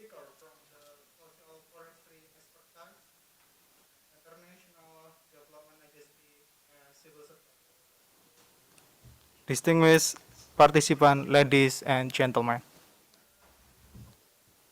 speaker from the Social Forestry Expertise, International Development Agency, and Civil Society. Distinguished participants, ladies and gentlemen.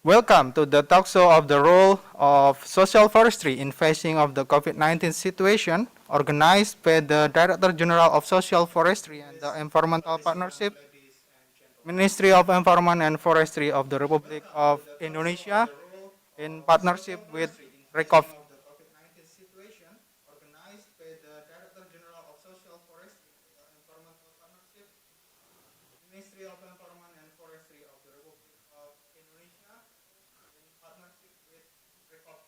Welcome to the talk show of the role of social forestry in facing of the COVID-19 situation, organized by the Director General of Social Forestry and the Distinguished Environmental participants, Partnership, ladies and gentlemen. Ministry of Environment and Forestry of the Republic Welcome to of the talk show of Indonesia, the role in of partnership social with forestry in RECOV. facing of the COVID-19 situation, organized by the Director General of Social Forestry and the Environmental Partnership, Ministry of Environment and Forestry of the Republic of Indonesia, in partnership with RECOV.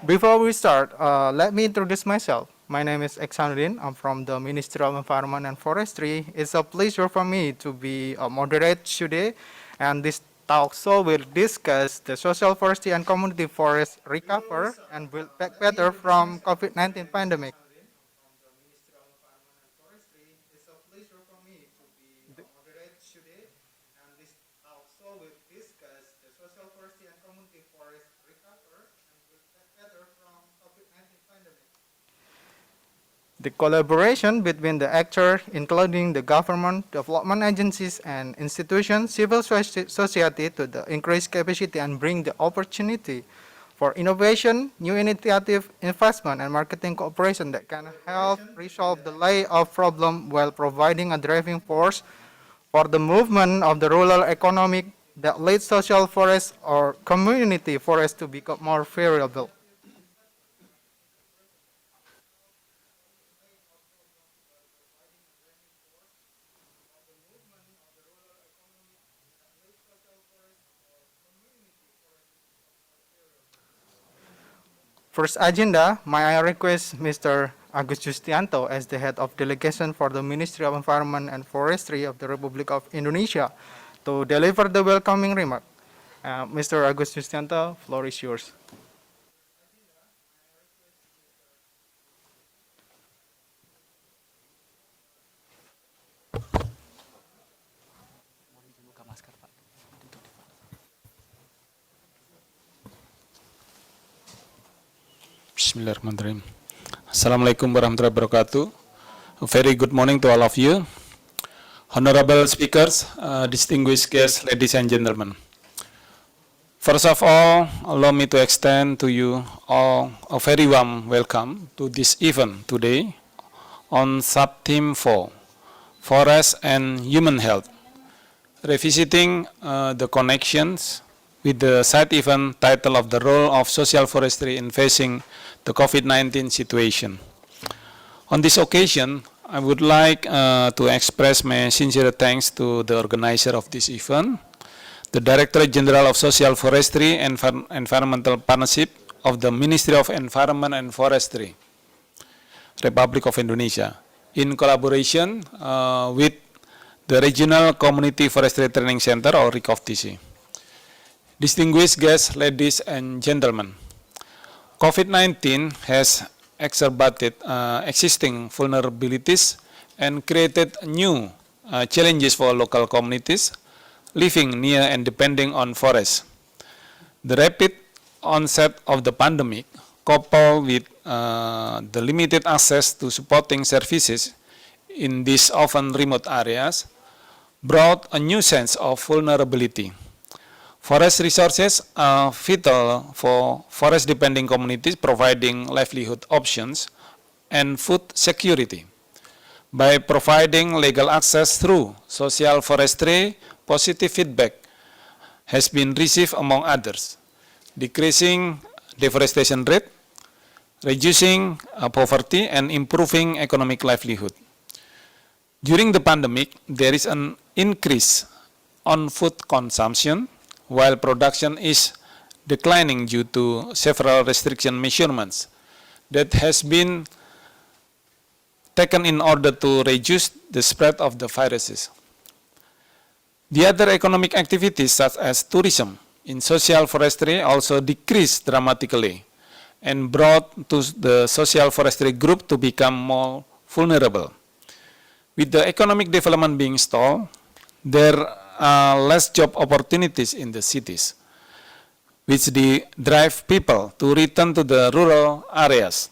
Before we start, let me introduce myself. My name is Eksanuddin. I'm from the Ministry of Environment and Forestry. It's a pleasure for me to be a moderator today, and this talk show will discuss the social forestry and community forest Before we recover start, and build back let me better introduce from myself. My COVID-19 name is pandemic. Eksanuddin. I'm from the Ministry of Environment and Forestry. It's a pleasure for me to be a moderator today, and this talk show will discuss the social forestry and community forest recover and build back better from COVID-19 pandemic. The collaboration between the actors, including the government, development agencies, and institutions, civil society to the increase capacity and bring the opportunity for innovation, new initiative, investment, and marketing cooperation that can help Collaboration between resolve the the actor, layoff problem while providing a driving force for the movement of the rural economic that leads social forests or community forests to become more variable. for the movement of the rural economic that leads social forest or community forest to become more variable. First agenda, may I request Mr. Agus Justianto as the head of delegation for the Ministry of Environment and Forestry of the Republic of Indonesia to deliver the welcoming remark. Mr. Agus Justianto, floor is yours. Bismillahirrahmanirrahim. Assalamualaikum warahmatullahi wabarakatuh. A very good morning to all of you. Honorable speakers, distinguished guests, ladies and gentlemen. First of all, allow me to extend to you all a very warm welcome to this event today on sub-theme 4, Forest and Human Health, revisiting the connections with the side event title of the role of social forestry in facing the COVID-19 situation. On this occasion, I would like to express my sincere thanks to the organizer of this event, the Director General of Social Forestry and Environmental Partnership of the Ministry of Environment and Forestry, Republic of Indonesia, in collaboration with the Regional Community Forestry Training Center or RECOV-TC. Distinguished guests, ladies and gentlemen, COVID-19 has exacerbated existing vulnerabilities and created new challenges for local communities living near and depending on forests. The rapid onset of the pandemic, coupled with the limited access to supporting services in these often remote areas, brought a new sense of vulnerability. Forest resources are vital for forest-depending communities, providing livelihood options and food security. By providing legal access through social forestry, positive feedback has been received among others, decreasing deforestation rate, reducing poverty, and improving economic livelihood. During the pandemic, there is an increase on food consumption, while production is declining due to several restriction measurements that has been taken in order to reduce the spread of the viruses. The other economic activities such as tourism in social forestry also decreased dramatically and brought to the social forestry group to become more vulnerable. With the economic development being stalled, there are less job opportunities in the cities, which drive people to return to the rural areas.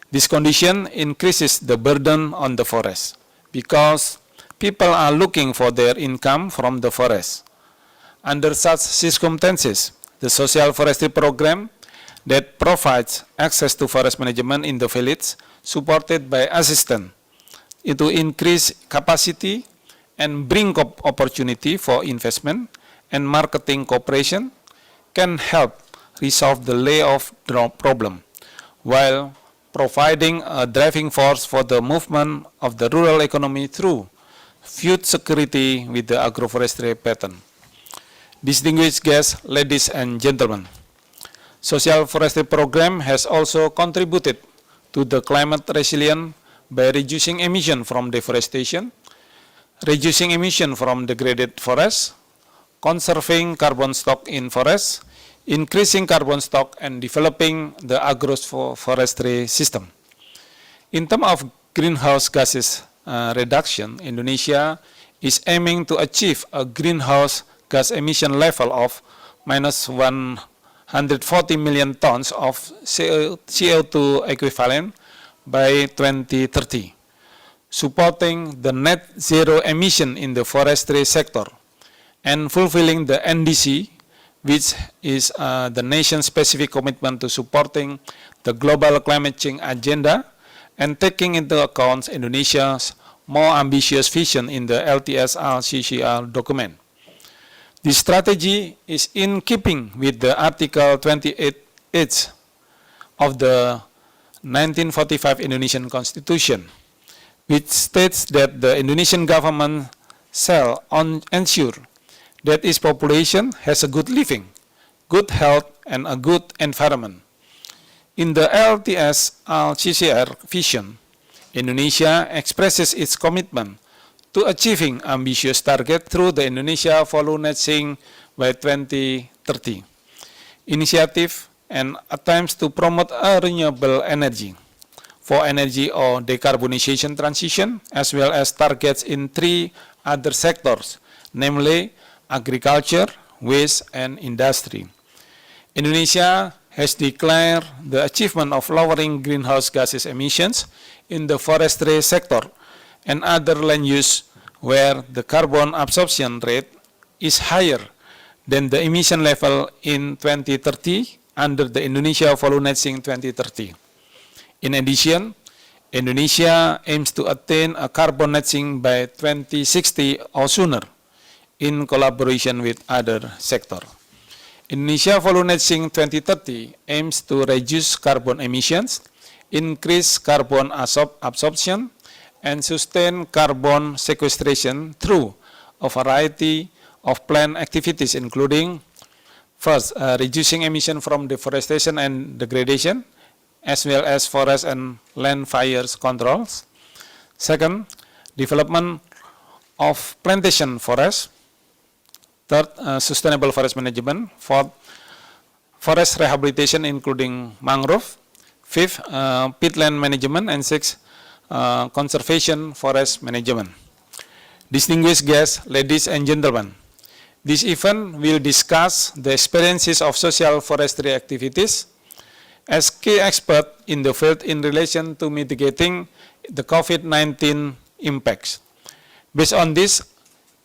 This condition increases the burden on the forest because people are looking for their income from the forest. Under such circumstances, the social forestry program that provides access to forest management in the village, supported by assistance, to increase capacity and bring up opportunity for investment and marketing cooperation, can help resolve the layoff problem, while providing a driving force for the movement of the rural economy through food security with the agroforestry pattern. Distinguished guests, ladies and gentlemen, social forestry program has also contributed to the climate resilience by reducing emission from deforestation, reducing emission from degraded forests, conserving carbon stock in forests, increasing carbon stock, and developing the agroforestry system. In terms of greenhouse gases reduction, Indonesia is aiming to achieve a greenhouse gas emission level of minus 140 million tons of CO2 equivalent by 2030, supporting the net zero emission in the forestry sector and fulfilling the NDC, which is the nation-specific commitment to supporting the global climate change agenda and taking into account Indonesia's more ambitious vision in the LTS-RCCR document. This strategy is in keeping with the Article 28H of the 1945 Indonesian Constitution, which states that the Indonesian government shall ensure that its population has a good living, good health, and a good environment. In the LTS-RCCR vision, Indonesia expresses its commitment to achieving ambitious target through the Indonesia Volume Netting by 2030 initiative and attempts to promote a renewable energy for energy or decarbonization transition, as well as targets in 3 other sectors, namely agriculture, waste, and industry. Indonesia has declared the achievement of lowering greenhouse gases emissions in the forestry sector and other land use where the carbon absorption rate is higher than the emission level in 2030 under the Indonesia Volume Netting 2030. In addition, Indonesia aims to attain a carbon netting by 2060 or sooner in collaboration with other sectors. Indonesia Volume Netting 2030 aims to reduce carbon emissions, increase carbon absorption, and sustain carbon sequestration through a variety of planned activities, including first, reducing emission from deforestation and degradation, as well as forest and land fires controls. Second, development of plantation forests. Third, sustainable forest management. Fourth, forest rehabilitation including mangrove. Fifth, peatland management. And sixth, conservation forest management. Distinguished guests, ladies and gentlemen, this event will discuss the experiences of social forestry activities as key expert in the field in relation to mitigating the COVID-19 impacts. Based on this,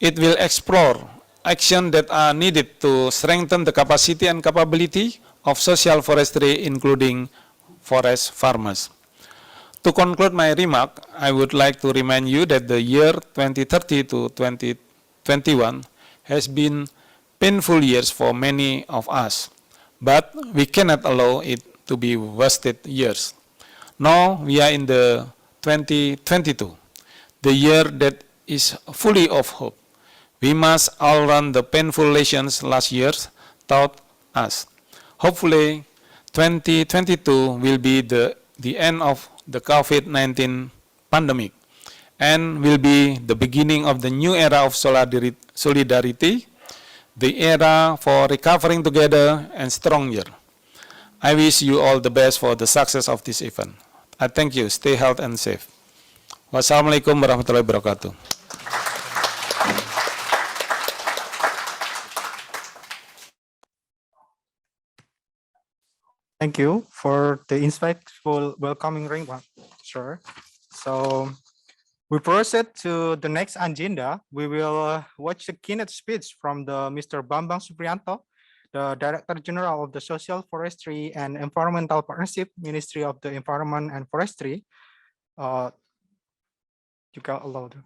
it will explore actions that are needed to strengthen the capacity and capability of social forestry, including forest farmers. To conclude my remark, I would like to remind you that the year 2030 to 2021 has been painful years for many of us, but we cannot allow it to be wasted years. Now we are in the 2022, the year that is fully of hope. We must outrun the painful lessons last year taught us. Hopefully, 2022 will be the end of the COVID-19 pandemic and will be the beginning of the new era of solidarity, the era for recovering together and stronger. I wish you all the best for the success of this event. I thank you. Stay healthy and safe. Wassalamualaikum warahmatullahi wabarakatuh. Thank you for the insightful welcoming remark, sir. So we proceed to the next agenda. We will watch a keynote speech from the Mr. Bambang Supriyanto, the Director General of the Social Forestry and Environmental Partnership, Ministry of the Environment and Forestry. Juga allowed.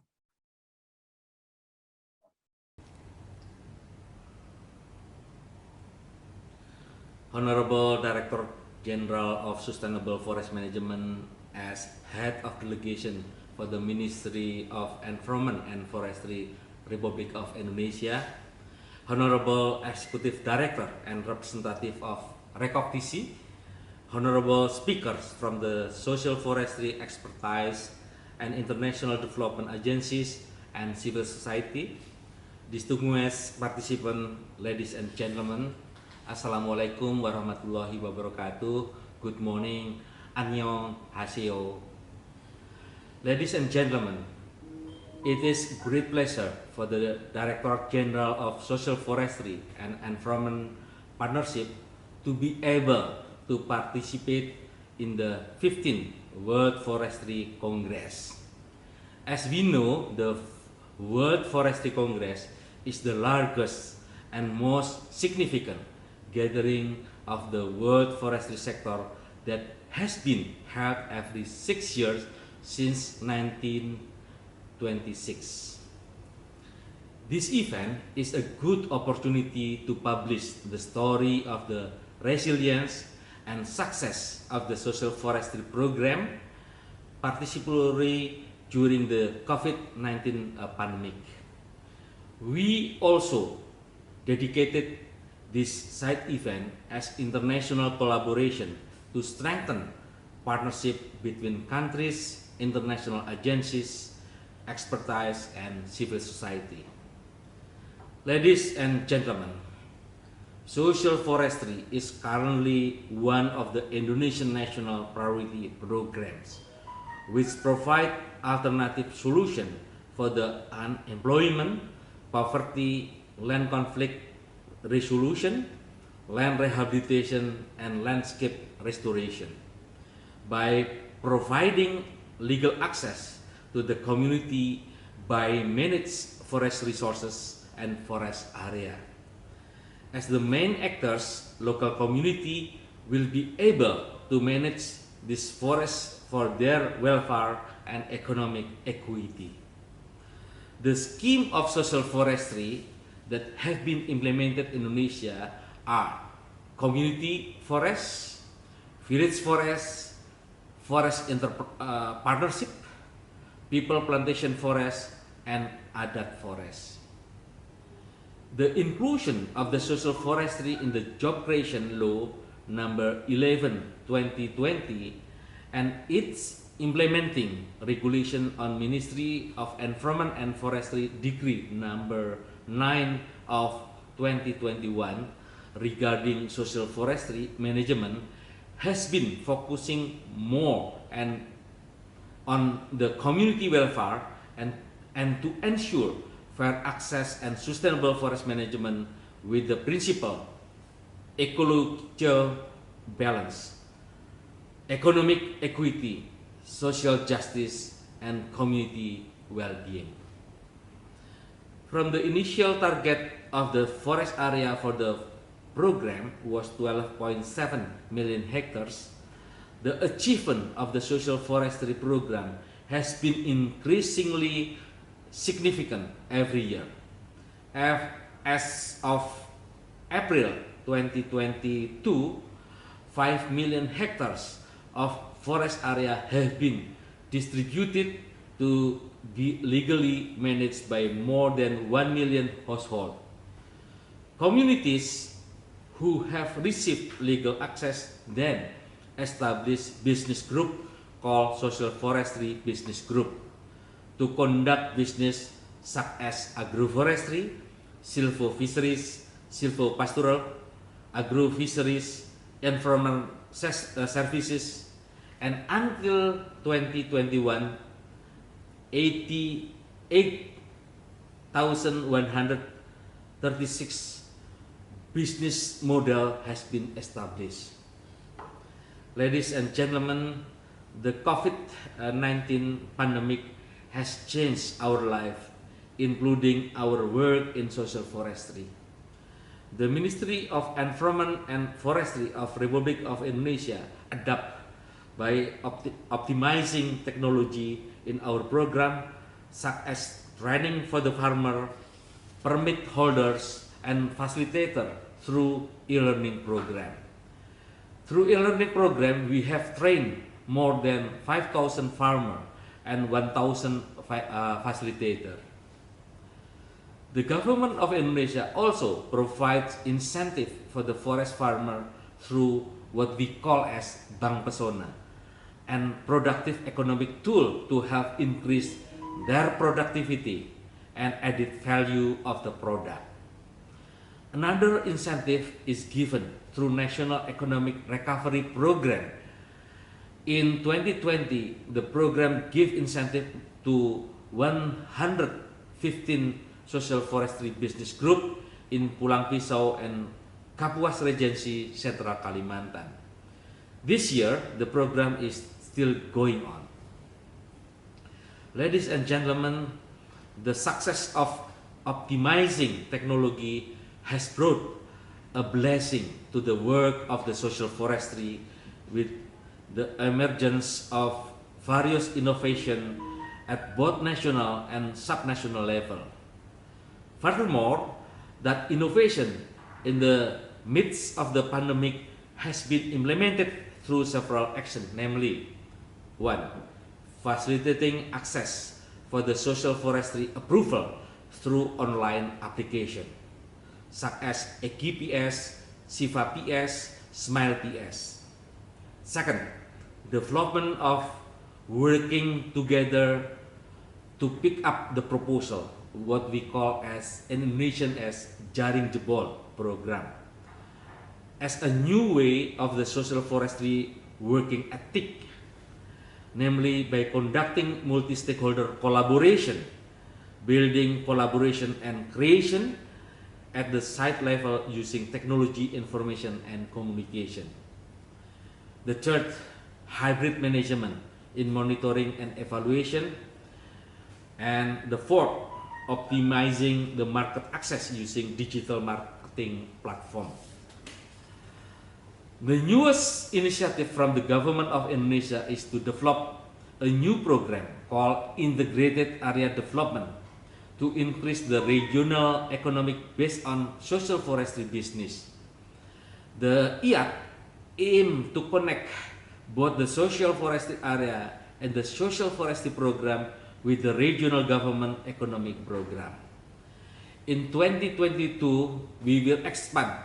Honorable Director General of Sustainable Forest Management as Head of Delegation for the Ministry of Environment and Forestry, Republic of Indonesia, Honorable Executive Director and Representative of Recognition, Honorable Speakers from the Social Forestry Expertise and International Development Agencies and Civil Society, distinguished participants, ladies and gentlemen, Assalamualaikum warahmatullahi wabarakatuh. Good morning, Annyeong Haseo. Ladies and gentlemen, it is great pleasure for the Director General of Social Forestry and Environment Partnership to be able to participate in the 15th World Forestry Congress. As we know, the World Forestry Congress is the largest and most significant gathering of the world forestry sector that has been held every 6 years since 1926. This event is a good opportunity to publish the story of the resilience and success of the social forestry program, particularly during the COVID-19 pandemic. We also dedicated this side event as international collaboration to strengthen partnership between countries, international agencies, expertise, and civil society. Ladies and gentlemen, social forestry is currently one of the Indonesian national priority programs, which provide alternative solution for the unemployment, poverty, land conflict resolution, land rehabilitation, and landscape restoration. By providing legal access to the community by managed forest resources and forest area. As the main actors, local community will be able to manage these forests for their welfare and economic equity. The scheme of social forestry that have been implemented in Indonesia are community forests, village forests, forest partnership, people plantation forests, and adat forests. The inclusion of the social forestry in the Job Creation Law number 11/2020 and its implementing regulation on Ministry of Environment and Forestry Decree number 9 of 2021 regarding social forestry management has been focusing more and on the community welfare and to ensure fair access and sustainable forest management with the principle ecological balance, economic equity, social justice, and community well-being. From the initial target of the forest area for the program was 12.7 million hectares, the achievement of the social forestry program has been increasingly significant every year. As of April 2022, 5 million hectares of forest area have been distributed to be legally managed by more than 1 million households. Communities who have received legal access then establish business group called Social Forestry Business Group to conduct business such as agroforestry, silvofisheries, silvopastoral, agrofisheries, environmental services, and until 2021, 88,136 business model has been established. Ladies and gentlemen, the COVID-19 pandemic has changed our life, including our work in social forestry. The Ministry of Environment and Forestry of Republic of Indonesia adapt by optimizing technology in our program, such as training for the farmer, permit holders, and facilitator through e-learning program. Through e-learning program, we have trained more than 5,000 farmers and 1,000 facilitators. The government of Indonesia also provides incentive for the forest farmer through what we call as Bank Pesona, and productive economic tool to help increase their productivity and added value of the product. Another incentive is given through National Economic Recovery Program. In 2020, the program gives incentive to 115 social forestry business group in Pulang Pisau and Kapuas Regency, Central Kalimantan. This year, the program is still going on. Ladies and gentlemen, the success of optimizing technology has brought a blessing to the work of the social forestry with the emergence of various innovations at both national and subnational level. Furthermore, that innovation in the midst of the pandemic has been implemented through several actions, namely: 1. Facilitating access for the social forestry approval through online application, such as EkiPS, Siva PS, Smile PS. Second, development of working together to pick up the proposal, what we call as in Indonesian as Jaring Jebol program, as a new way of the social forestry working ethic, namely by conducting multi-stakeholder collaboration, building collaboration and creation at the site level using technology, information, and communication. The third, hybrid management in monitoring and evaluation. And the fourth, optimizing the market access using digital marketing platform. The newest initiative from the government of Indonesia is to develop a new program called Integrated Area Development to increase the regional economic based on social forestry business. The IAT aim to connect both the social forestry area and the social forestry program with the regional government economic program. In 2022, we will expand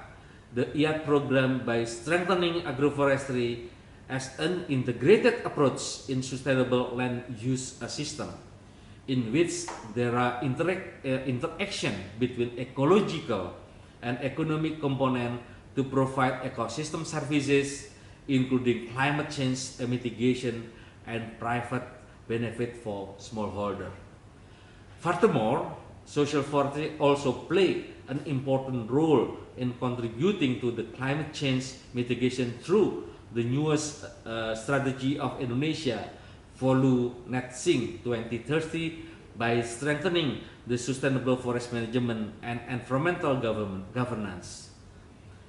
the IAT program by strengthening agroforestry as an integrated approach in sustainable land use system, in which there are interaction between ecological and economic component to provide ecosystem services, including climate change mitigation and private benefit for smallholder. Furthermore, social forestry also play an important role in contributing to the climate change mitigation through the newest strategy of Indonesia, Volu Net Sink 2030, by strengthening the sustainable forest management and environmental governance.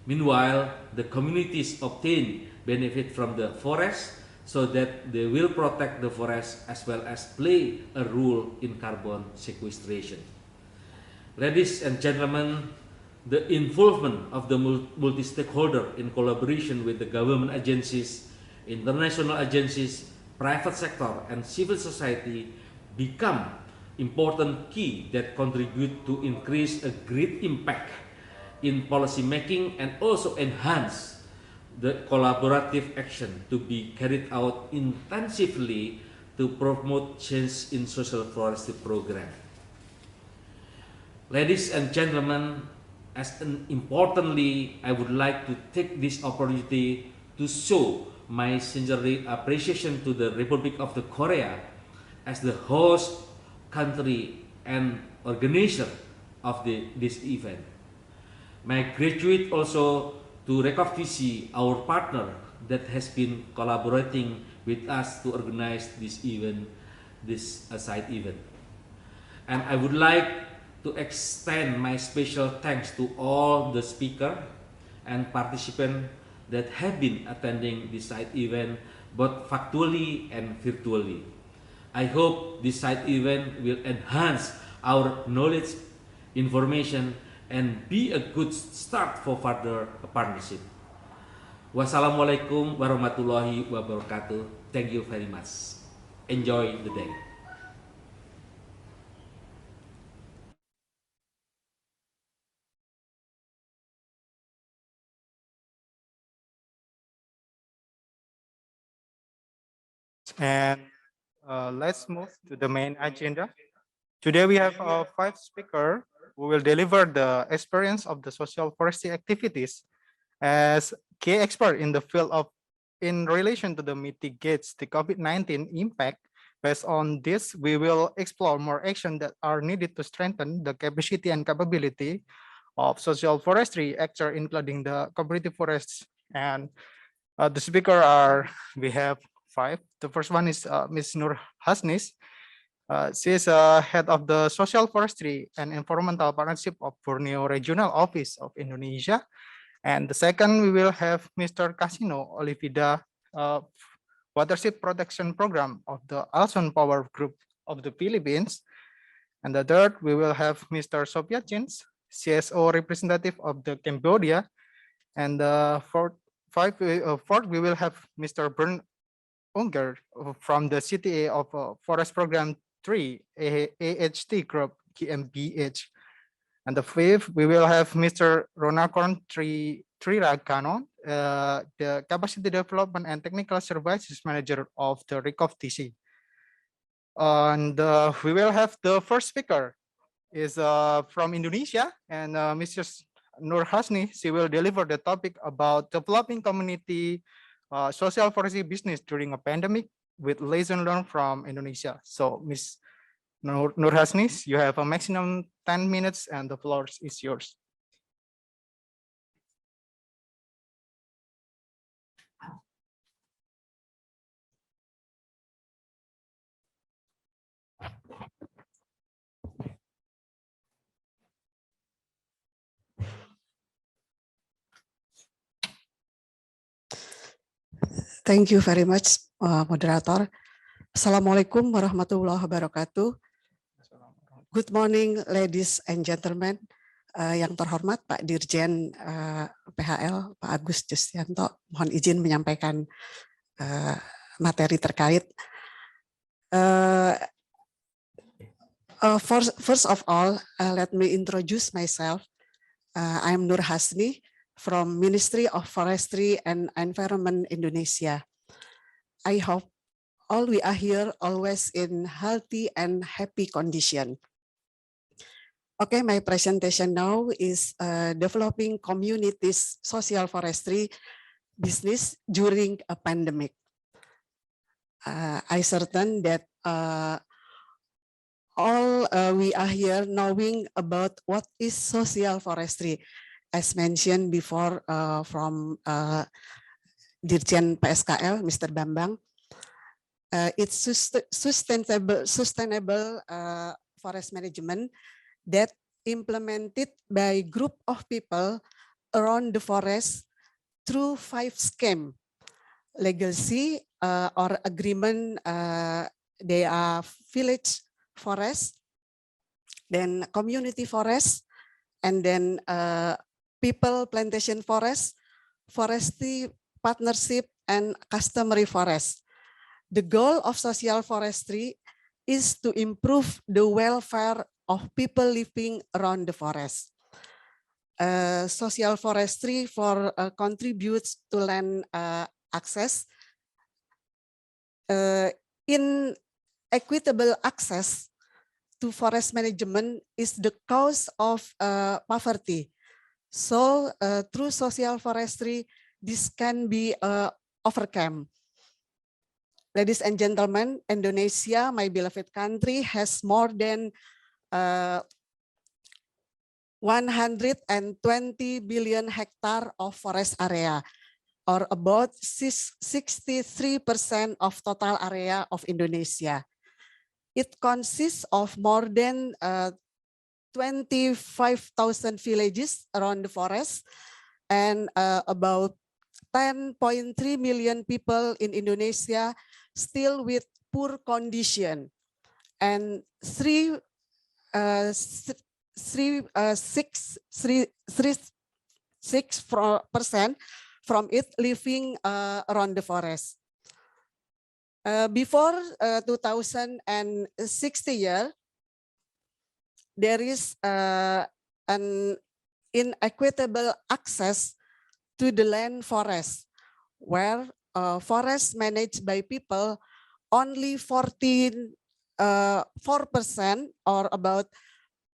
Meanwhile, the communities obtain benefit from the forest so that they will protect the forest as well as play a role in carbon sequestration. Ladies and gentlemen, the involvement of the multi-stakeholder in collaboration with the government agencies, international agencies, private sector, and civil society become important key that contribute to increase a great impact in policy making and also enhance the collaborative action to be carried out intensively to promote change in social forestry program. Ladies and gentlemen, importantly, I would like to take this opportunity to show my sincere appreciation to the Republic of the Korea as the host country and organizer of this event. My gratitude also to recognize our partner that has been collaborating with us to organize this event, this side event. And I would like to extend my special thanks to all the speakers and participants that have been attending this side event both factually and virtually. I hope this side event will enhance our knowledge, information, and be a good start for further partnership. Wassalamualaikum warahmatullahi wabarakatuh. Thank you very much. Enjoy the day. And let's move to the main agenda. Today we have 5 speakers who will deliver the experience of the social forestry activities as key expert in the field of in relation to the mitigates the COVID-19 impact. Based on this, we will explore more action that are needed to strengthen the capacity and capability of social forestry actor, including the cooperative forests. And the speaker are, we have 5. The first one is Ms. Nur Hasnis. She is head of the Social Forestry and Environmental Partnership of Borneo Regional Office of Indonesia. And the second, we will have Mr. Casino Olivida, Watershed Protection Program of the Alson Power Group of the Philippines. And the third, we will have Mr. Sophia Chins, CSO representative of the Cambodia. And the fourth, we will have Mr. Bern Unger from the CTA of Forest Program 3, AHT Group, GmbH. And the fifth, we will have Mr. Ronakorn Triragano, the Capacity Development and Technical Services Manager of the RICOF-TC. And we will have the first speaker is from Indonesia, and Mrs. Nur Hasni. She will deliver the topic about developing community social forestry business during a pandemic with lesson learned from Indonesia. So, Ms. Nur Hasni, you have a maximum 10 minutes and the floor is yours. Thank you very much, moderator. Assalamualaikum warahmatullahi wabarakatuh. Good morning, ladies and gentlemen. Yang terhormat Pak Dirjen PHL, Pak Agus Justianto, mohon izin menyampaikan materi terkait. First of all, let me introduce myself. I am Nur Hasni from Ministry of Forestry and Environment Indonesia. I hope all we are here always in healthy and happy condition. Okay, my presentation now is developing communities social forestry business during a pandemic. I certain that all we are here knowing about what is social forestry. As mentioned before from Dirjen PSKL, Mr. Bambang, it's sustainable forest management that implemented by group of people around the forest through 5 schemes. Legacy or agreement, they are village forest, then community forest, and then people plantation forest, forestry partnership, and customary forest. The goal of social forestry is to improve the welfare of people living around the forest. Social forestry contributes to land access. In equitable access to forest management is the cause of poverty. So through social forestry, this can be overcome. Ladies and gentlemen, Indonesia, my beloved country, has more than 1 120 billion hectare of forest area, or about 63% of total area of Indonesia. It consists of more than 25,000 villages around the forest and about 10.3 million people in Indonesia still with poor condition, and 6% from it living around the forest. Before 2060 year, there is an inequitable access to the land forest, where forests managed by people only 4% or about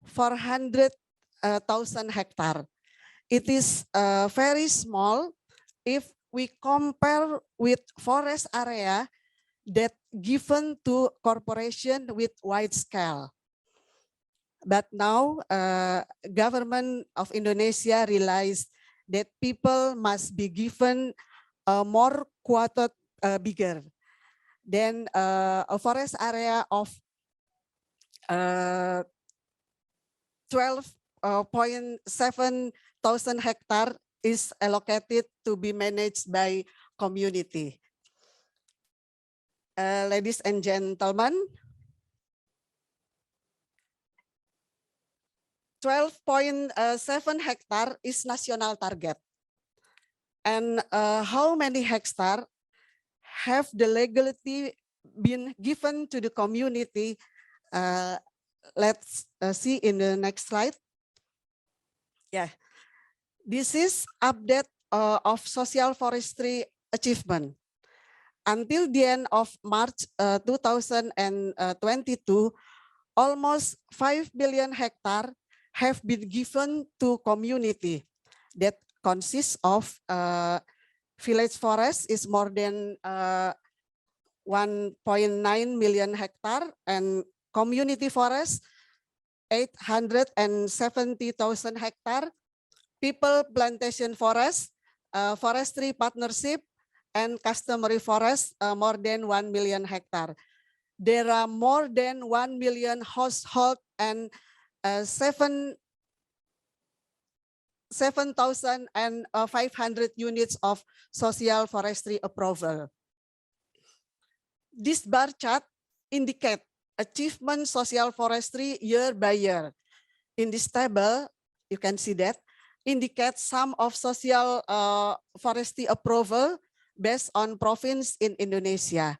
400,000 hectare. It is very small if we compare with forest area that given to corporation with wide scale. But now government of Indonesia realized that people must be given more quota bigger than a forest area of 12.7 thousand hectare is allocated to be managed by community. Ladies and gentlemen, 12.7 hectare is national target. And how many hectare have the legality been given to the community? Let's see in the next slide. Yeah, this is update of social forestry achievement. Until the end of March 2022, almost 5 billion hectare have been given to community. That consists of village forest is more than 1.9 million hectare, and community forest 870,000 hectare, people plantation forest, forestry partnership, and customary forest more than 1 million hectare. There are more than 1 million household and 7,500 units of social forestry approval. This bar chart indicates achievement social forestry year by year. In this table, you can see that indicates some of social forestry approval based on province in Indonesia.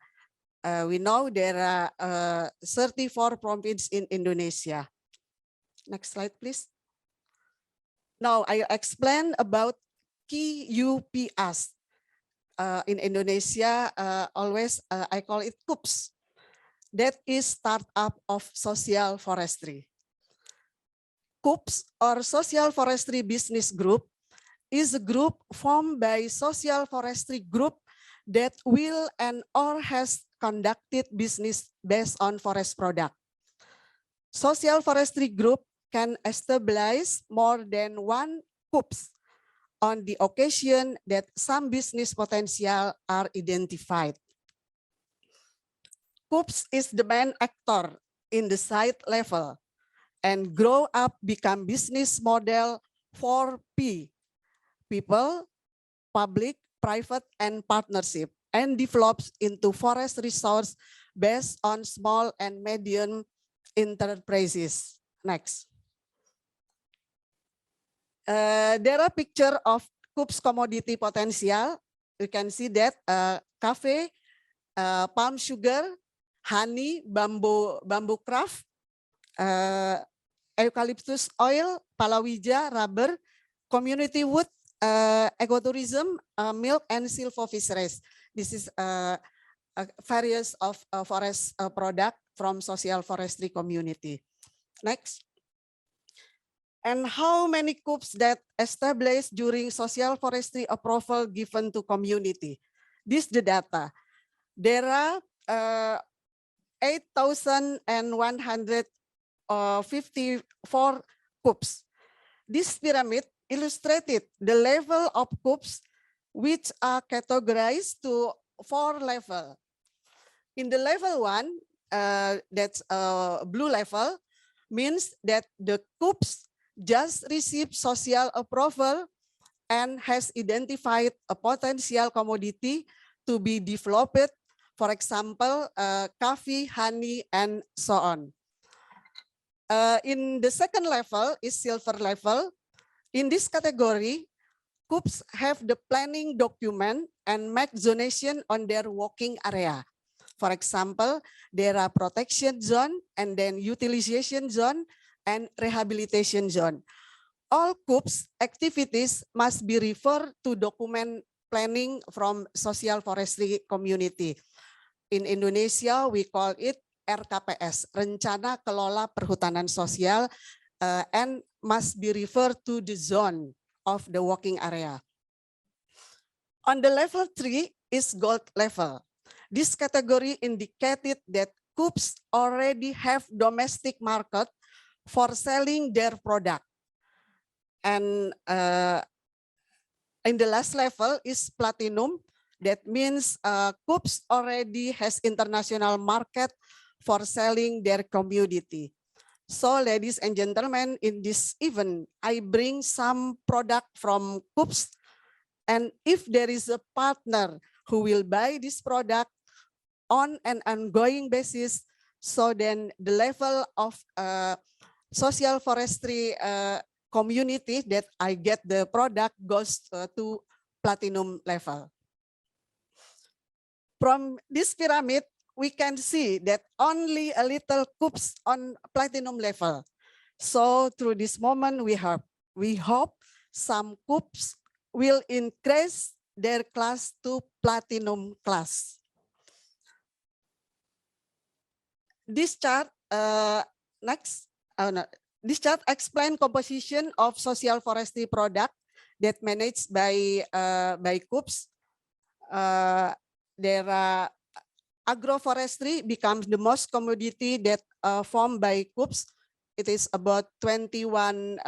We know there are 34 provinces in Indonesia. Next slide, please. Now I explain about key UPS. In Indonesia, always I call it KUPS. That is startup of social forestry. KUPS, or Social Forestry Business Group, is a group formed by social forestry group that will and or has conducted business based on forest product. Social forestry group can establish more than one KUPS on the occasion that some business potential are identified. KUPS is the main actor in the site level and grow up become business model 4P, people, public, private, and partnership, and develops into forest resource based on small and medium enterprises. Next. There are picture of KUPS commodity potential. You can see that coffee, palm sugar, honey, bamboo craft, eucalyptus oil, palawija, rubber, community wood, ecotourism, milk, and silvofisheries. This is various of forest product from social forestry community. Next. And how many KUPS that established during social forestry approval given to community? This is the data. There are 8,154 KUPS. This pyramid illustrated the level of coups which are categorized to 4 levels. In the level 1, that's blue level, means that the coups just received social approval and has identified a potential commodity to be developed, for example, coffee, honey, and so on. In the second level is silver level. In this category, coups have the planning document and make zonation on their working area. For example, there are protection zone and then utilization zone and rehabilitation zone. All coups activities must be referred to document planning from social forestry community. In Indonesia, we call it RKPS, Rencana Kelola Perhutanan Sosial, and must be referred to the zone of the working area. On the level 3 is gold level. This category indicated that coups already have domestic market for selling their product. And in the last level is platinum. That means coups already has international market for selling their commodity. So ladies and gentlemen, in this event, I bring some product from coups. And if there is a partner who will buy this product on an ongoing basis, so then the level of social forestry community that I get the product goes to platinum level. From this pyramid, we can see that only a little coups on platinum level. So through this moment, we hope some coups will increase their class to platinum class. This chart, this chart explains composition of social forestry product that managed by coups. There are agroforestry becomes the most commodity that formed by coups. It is about 21%,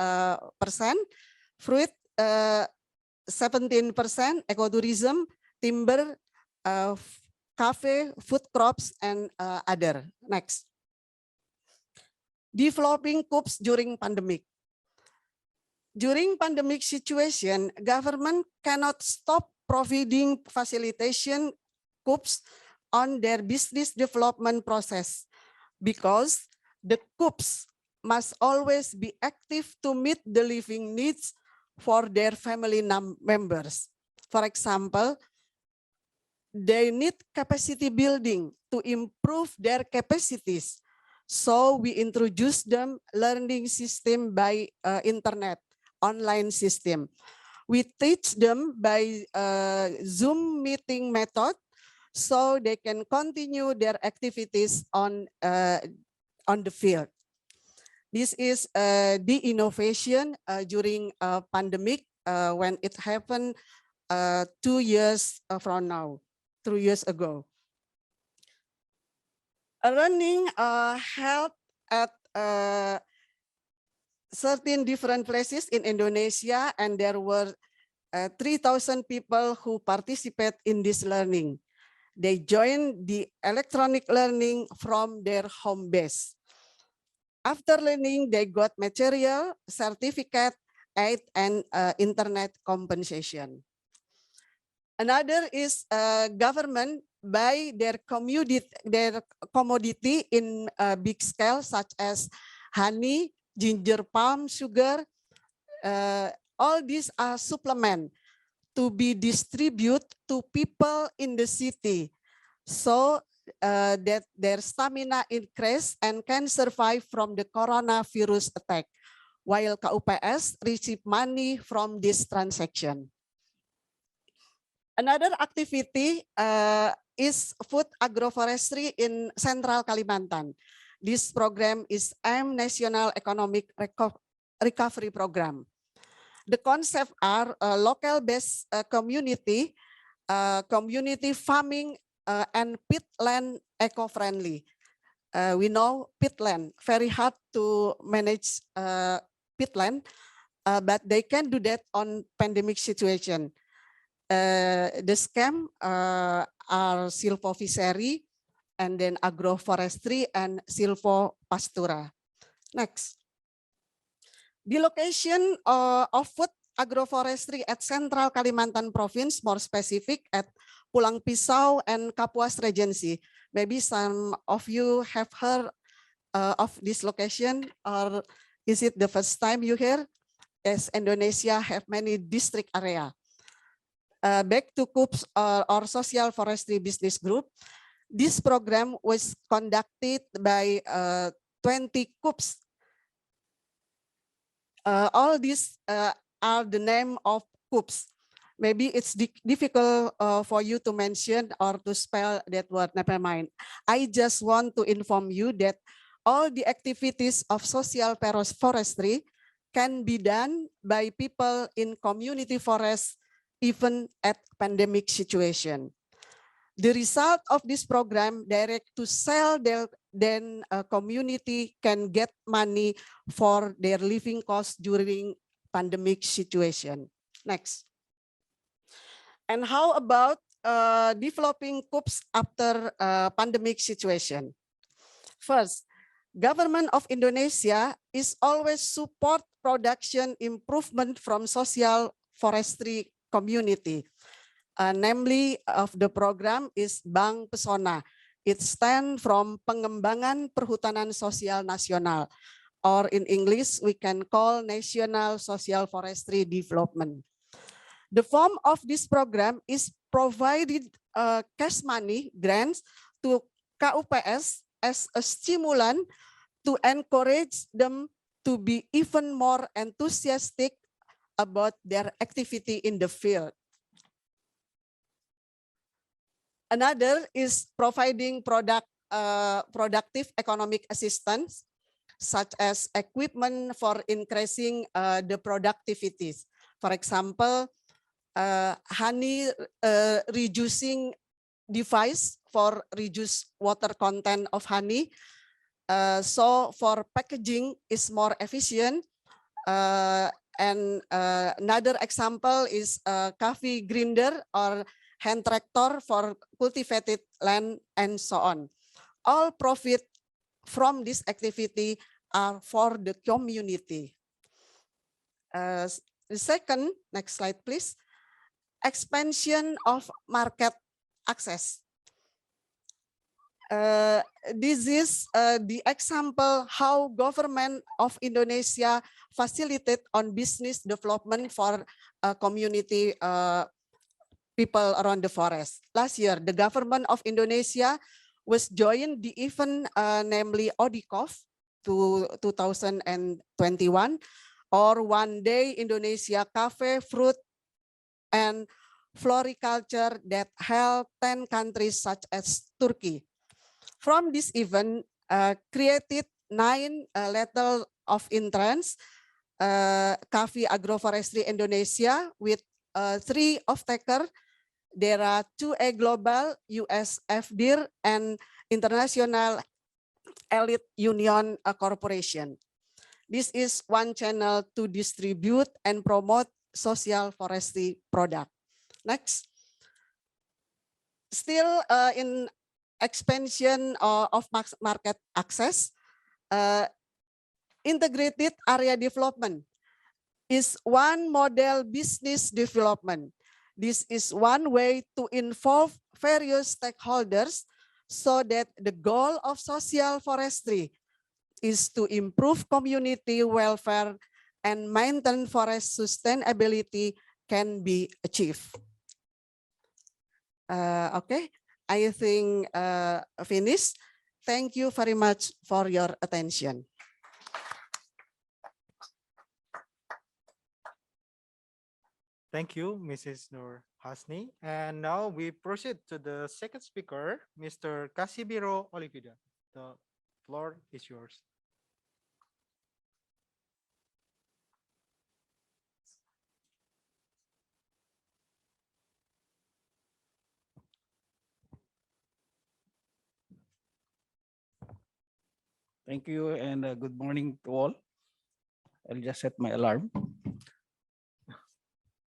fruit 17%, ecotourism, timber, cafe, food crops, and other. Next. Developing coups during pandemic. During pandemic situation, government cannot stop providing facilitation coups on their business development process because the coups must always be active to meet the living needs for their family members. For example, they need capacity building to improve their capacities. So we introduce them learning system by internet, online system. We teach them by Zoom meeting method so they can continue their activities on the field. This is the innovation during pandemic when it happened 2 years from now, 2 years ago. Running held at 13 different places in Indonesia, and there were 3,000 people who participate in this learning. They joined the electronic learning from their home base. After learning, they got material, certificate, aid, and internet compensation. Another is government buy their commodity in big scale, such as honey, ginger, palm, sugar. All these are supplement to be distributed to people in the city, so that their stamina increase and can survive from the coronavirus attack, while KUPS receive money from this transaction. Another activity is food agroforestry in Central Kalimantan. This program is National Economic Recovery Program. The concept are local-based community farming and peatland eco-friendly. We know peatland very hard to manage peatland. but they can do that on pandemic situation. The scam are silvophysary, and then agroforestry and silvopastura. Next. The location of food agroforestry at Central Kalimantan Province, more specific at Pulang Pisau and Kapuas Regency. Maybe some of you have heard of this location, or is it the first time you hear? As Indonesia have many district area. Back to KUPS or Social Forestry Business Group. This program was conducted by 20 KUPS. All these are the name of KUPS. Maybe it's difficult for you to mention or to spell that word, never mind. I just want to inform you that all the activities of social forestry can be done by people in community forest, even at pandemic situation. The result of this program direct to sell, then a community can get money for their living costs during pandemic situation. Next. And how about developing KUPS after pandemic situation? First, government of Indonesia is always support production improvement from social forestry community. Namely of the program is Bank Pesona. It stands from Pengembangan Perhutanan Sosial Nasional, or in English we can call National Social Forestry Development. The form of this program is provided cash money grants to KUPS as a stimulant to encourage them to be even more enthusiastic about their activity in the field. Another is providing productive economic assistance, such as equipment for increasing the productivities. For example, honey reducing device for reduce water content of honey. So for packaging is more efficient. And another example is coffee grinder or hand tractor for cultivated land and so on. All profit from this activity are for the community. The second, next slide please, expansion of market access. This is the example how government of Indonesia facilitate on business development for community people around the forest. Last year, the government of Indonesia was joined the event, namely ODICOF 2021, or One Day Indonesia Cafe, Fruit and Floriculture that held 10 countries such as Turkey. From this event, created 9 letters of interest, Coffee Agroforestry Indonesia with 3 off-taker. There are 2A Global, US FDIR, and International Elite Union Corporation. This is one channel to distribute and promote social forestry product. Next. Still in expansion of market access, integrated area development is one model business development. This is one way to involve various stakeholders so that the goal of social forestry is to improve community welfare and maintain forest sustainability can be achieved. Okay, I think finished. Thank you very much for your attention. Thank you, Mrs. Nur Hasni. And now we proceed to the second speaker, Mr. Kasibiro Olivida. The floor is yours. Thank you and good morning to all. I'll just set my alarm.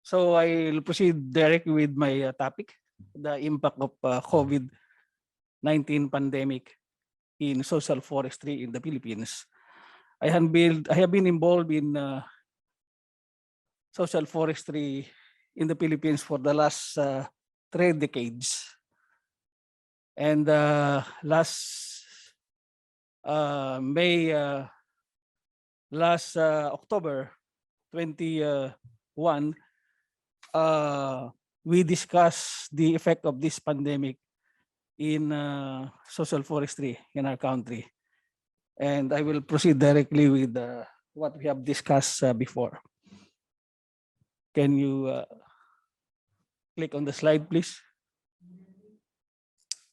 So I'll proceed directly with my topic, the impact of COVID-19 pandemic in social forestry in the Philippines. I have been involved in social forestry in the Philippines for the last 3 decades. And last October 21, we discussed the effect of this pandemic in social forestry in our country. And I will proceed directly with what we have discussed before. Can you click on the slide, please?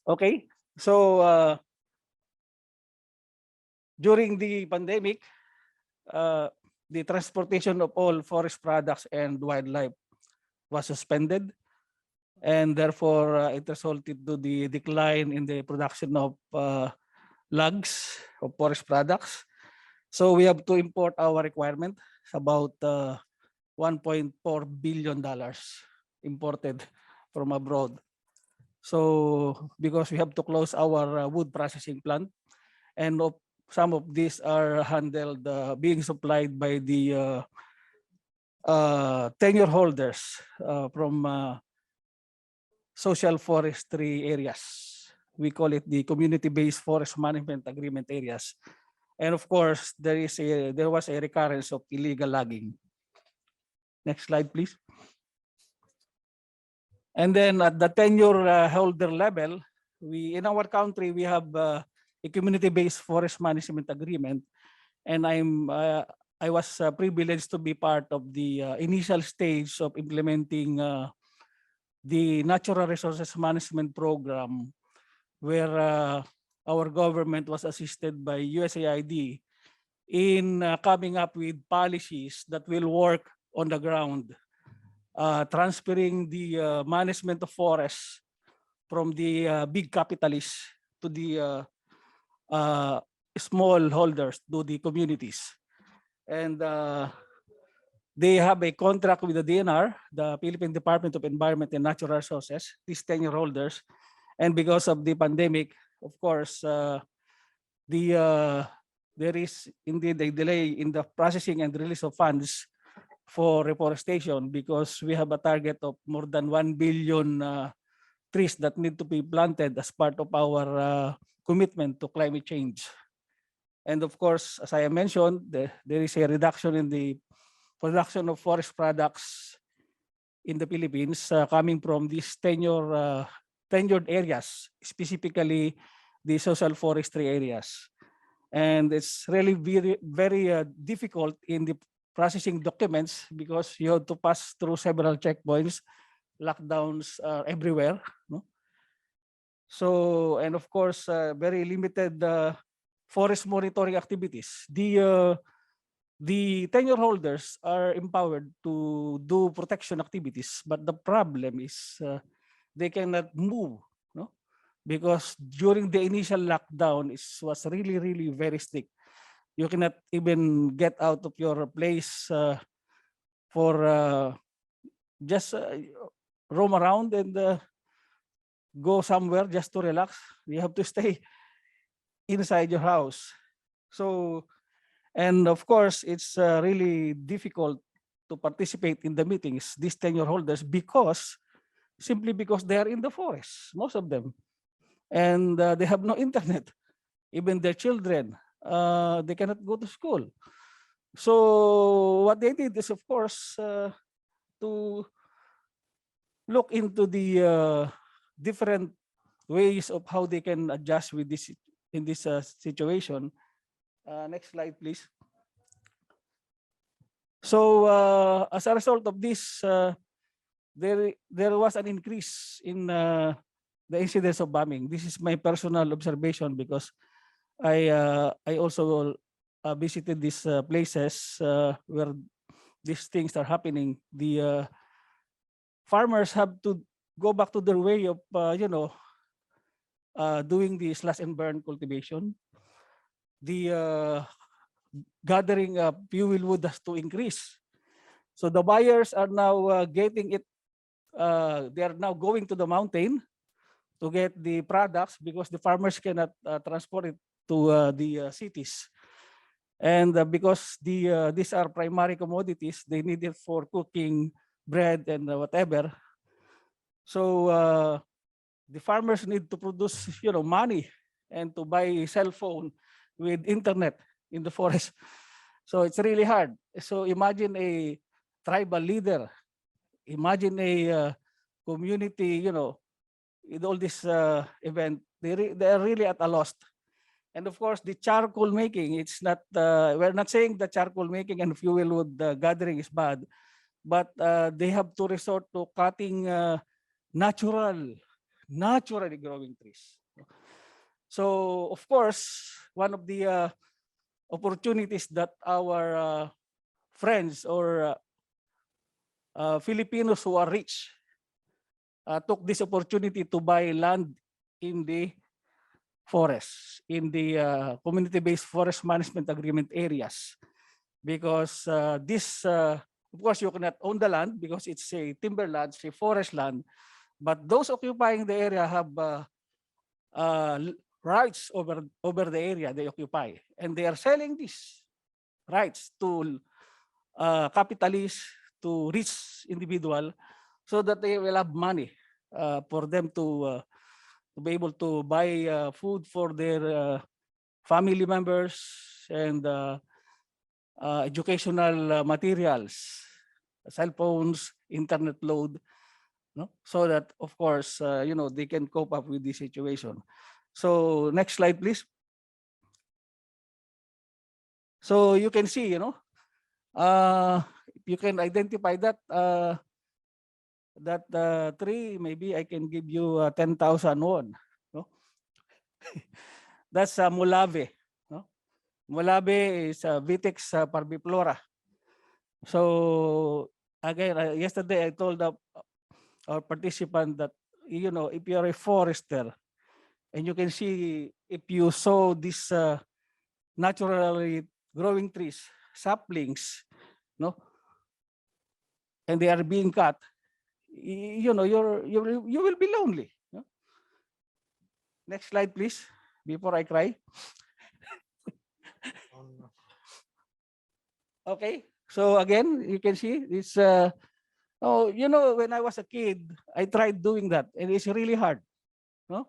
Okay, so during the pandemic, the transportation of all forest products and wildlife was suspended, and therefore it resulted to the decline in the production of logs of forest products. So we have to import our requirement, about $1.4 billion imported from abroad. So because we have to close our wood processing plant, and some of these are handled, being supplied by the tenure holders from social forestry areas. We call it the community-based forest management agreement areas. And of course, there was a recurrence of illegal logging. Next slide, please. And then at the tenure holder level, in our country, we have a community-based forest management agreement. And I was privileged to be part of the initial stage of implementing the natural resources management program, where our government was assisted by USAID in coming up with policies that will work on the ground, transferring the management of forests from the big capitalists to the small holders, to the communities. And they have a contract with the DNR, the Philippine Department of Environment and Natural Resources, these tenure holders. And because of the pandemic, of course, there is indeed a delay in the processing and release of funds for reforestation, because we have a target of more than 1 billion trees that need to be planted as part of our commitment to climate change. And of course, as I mentioned, there is a reduction in the production of forest products in the Philippines coming from these tenured areas, specifically the social forestry areas. And it's really very difficult in the processing documents, because you have to pass through several checkpoints. Lockdowns are everywhere. No? So, and of course, very limited forest monitoring activities. The tenure holders are empowered to do protection activities, but the problem is they cannot move, no? Because during the initial lockdown, it was really very strict. You cannot even get out of your place for just roam around and go somewhere just to relax. You have to stay inside your house. So, and of course, it's really difficult to participate in the meetings, these tenure holders, simply because they are in the forest, most of them. And they have no internet. Even their children, they cannot go to school. So what they did is, of course, to look into the different ways of how they can adjust with this in this situation. Next slide, please. So as a result of this, there was an increase in the incidence of bombing. This is my personal observation, because I also visited these places where these things are happening. The farmers have to go back to their way of doing the slash and burn cultivation. The gathering fuel wood has to increase, So the buyers are now getting it. They are now going to the mountain to get the products because the farmers cannot transport it to the cities. And because these are primary commodities, they need it for cooking bread and whatever. So the farmers need to produce, money and to buy a cell phone with internet in the forest. So it's really hard. So imagine a tribal leader, imagine a community, with all this event, they are really at a loss. And of course, the charcoal making, it's not, we're not saying that charcoal making and fuel wood gathering is bad, but they have to resort to cutting naturally growing trees. So of course, one of the opportunities that our friends or Filipinos who are rich took this opportunity to buy land in the forests, in the community-based forest management agreement areas, because of course, you cannot own the land because it's a timberland, it's a forest land, but those occupying the area have rights over the area they occupy, and they are selling these rights to capitalists, to rich individual, so that they will have money for them to be able to buy food for their family members and educational materials, cell phones, internet load, no? So that, of course, they can cope up with this situation. So next slide, please. So you can see, you can identify that tree. Maybe I can give you 10,000 won. No? That's Mulave. No? Mulave is Vitex parviflora. So again, yesterday I told our participant that, if you're a forester and you can see, if you sow these naturally growing trees, saplings, no, and they are being cut, you will be lonely. No? Next slide, please, before I cry. Okay, so again, you can see this. When I was a kid, I tried doing that, and it's really hard. No,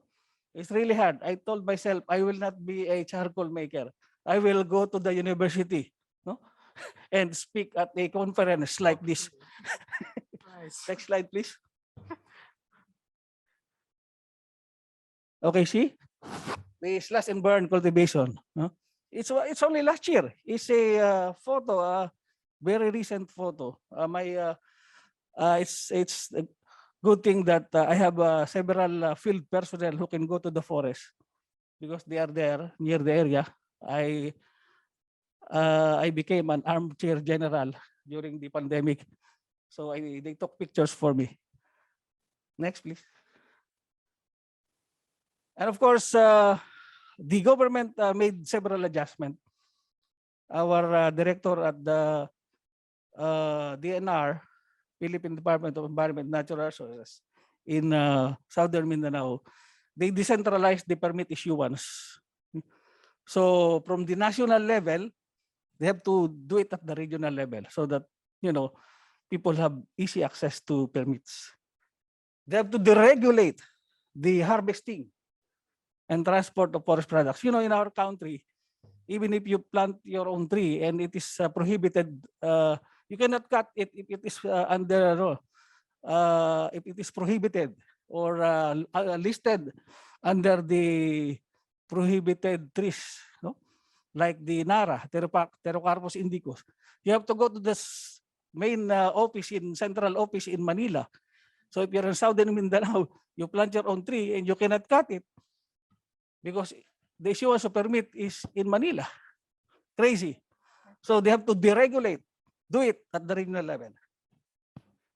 it's really hard. I told myself I will not be a charcoal maker. I will go to the university, no, and speak at a conference like this. Nice. Next slide, please. Okay, see the slash and burn cultivation. No? It's only last year. It's a photo, a very recent photo. It's a good thing that I have several field personnel who can go to the forest because they are there near the area. I became an armchair general during the pandemic, so they took pictures for me. Next, please. And of course, the government made several adjustments. Our director at the DNR, Philippine Department of Environment and Natural Resources in Southern Mindanao, they decentralized the permit issuance. So from the national level, they have to do it at the regional level so that, people have easy access to permits. They have to deregulate the harvesting and transport of forest products. In our country, even if you plant your own tree and it is prohibited, you cannot cut it if it is if it is prohibited or listed under the prohibited trees, no? Like the Nara, Pterocarpus indicus. You have to go to the main office central office in Manila. So if you're in Southern Mindanao, you plant your own tree and you cannot cut it because the issuance of permit is in Manila. Crazy. So they have to deregulate, do it at the regional level.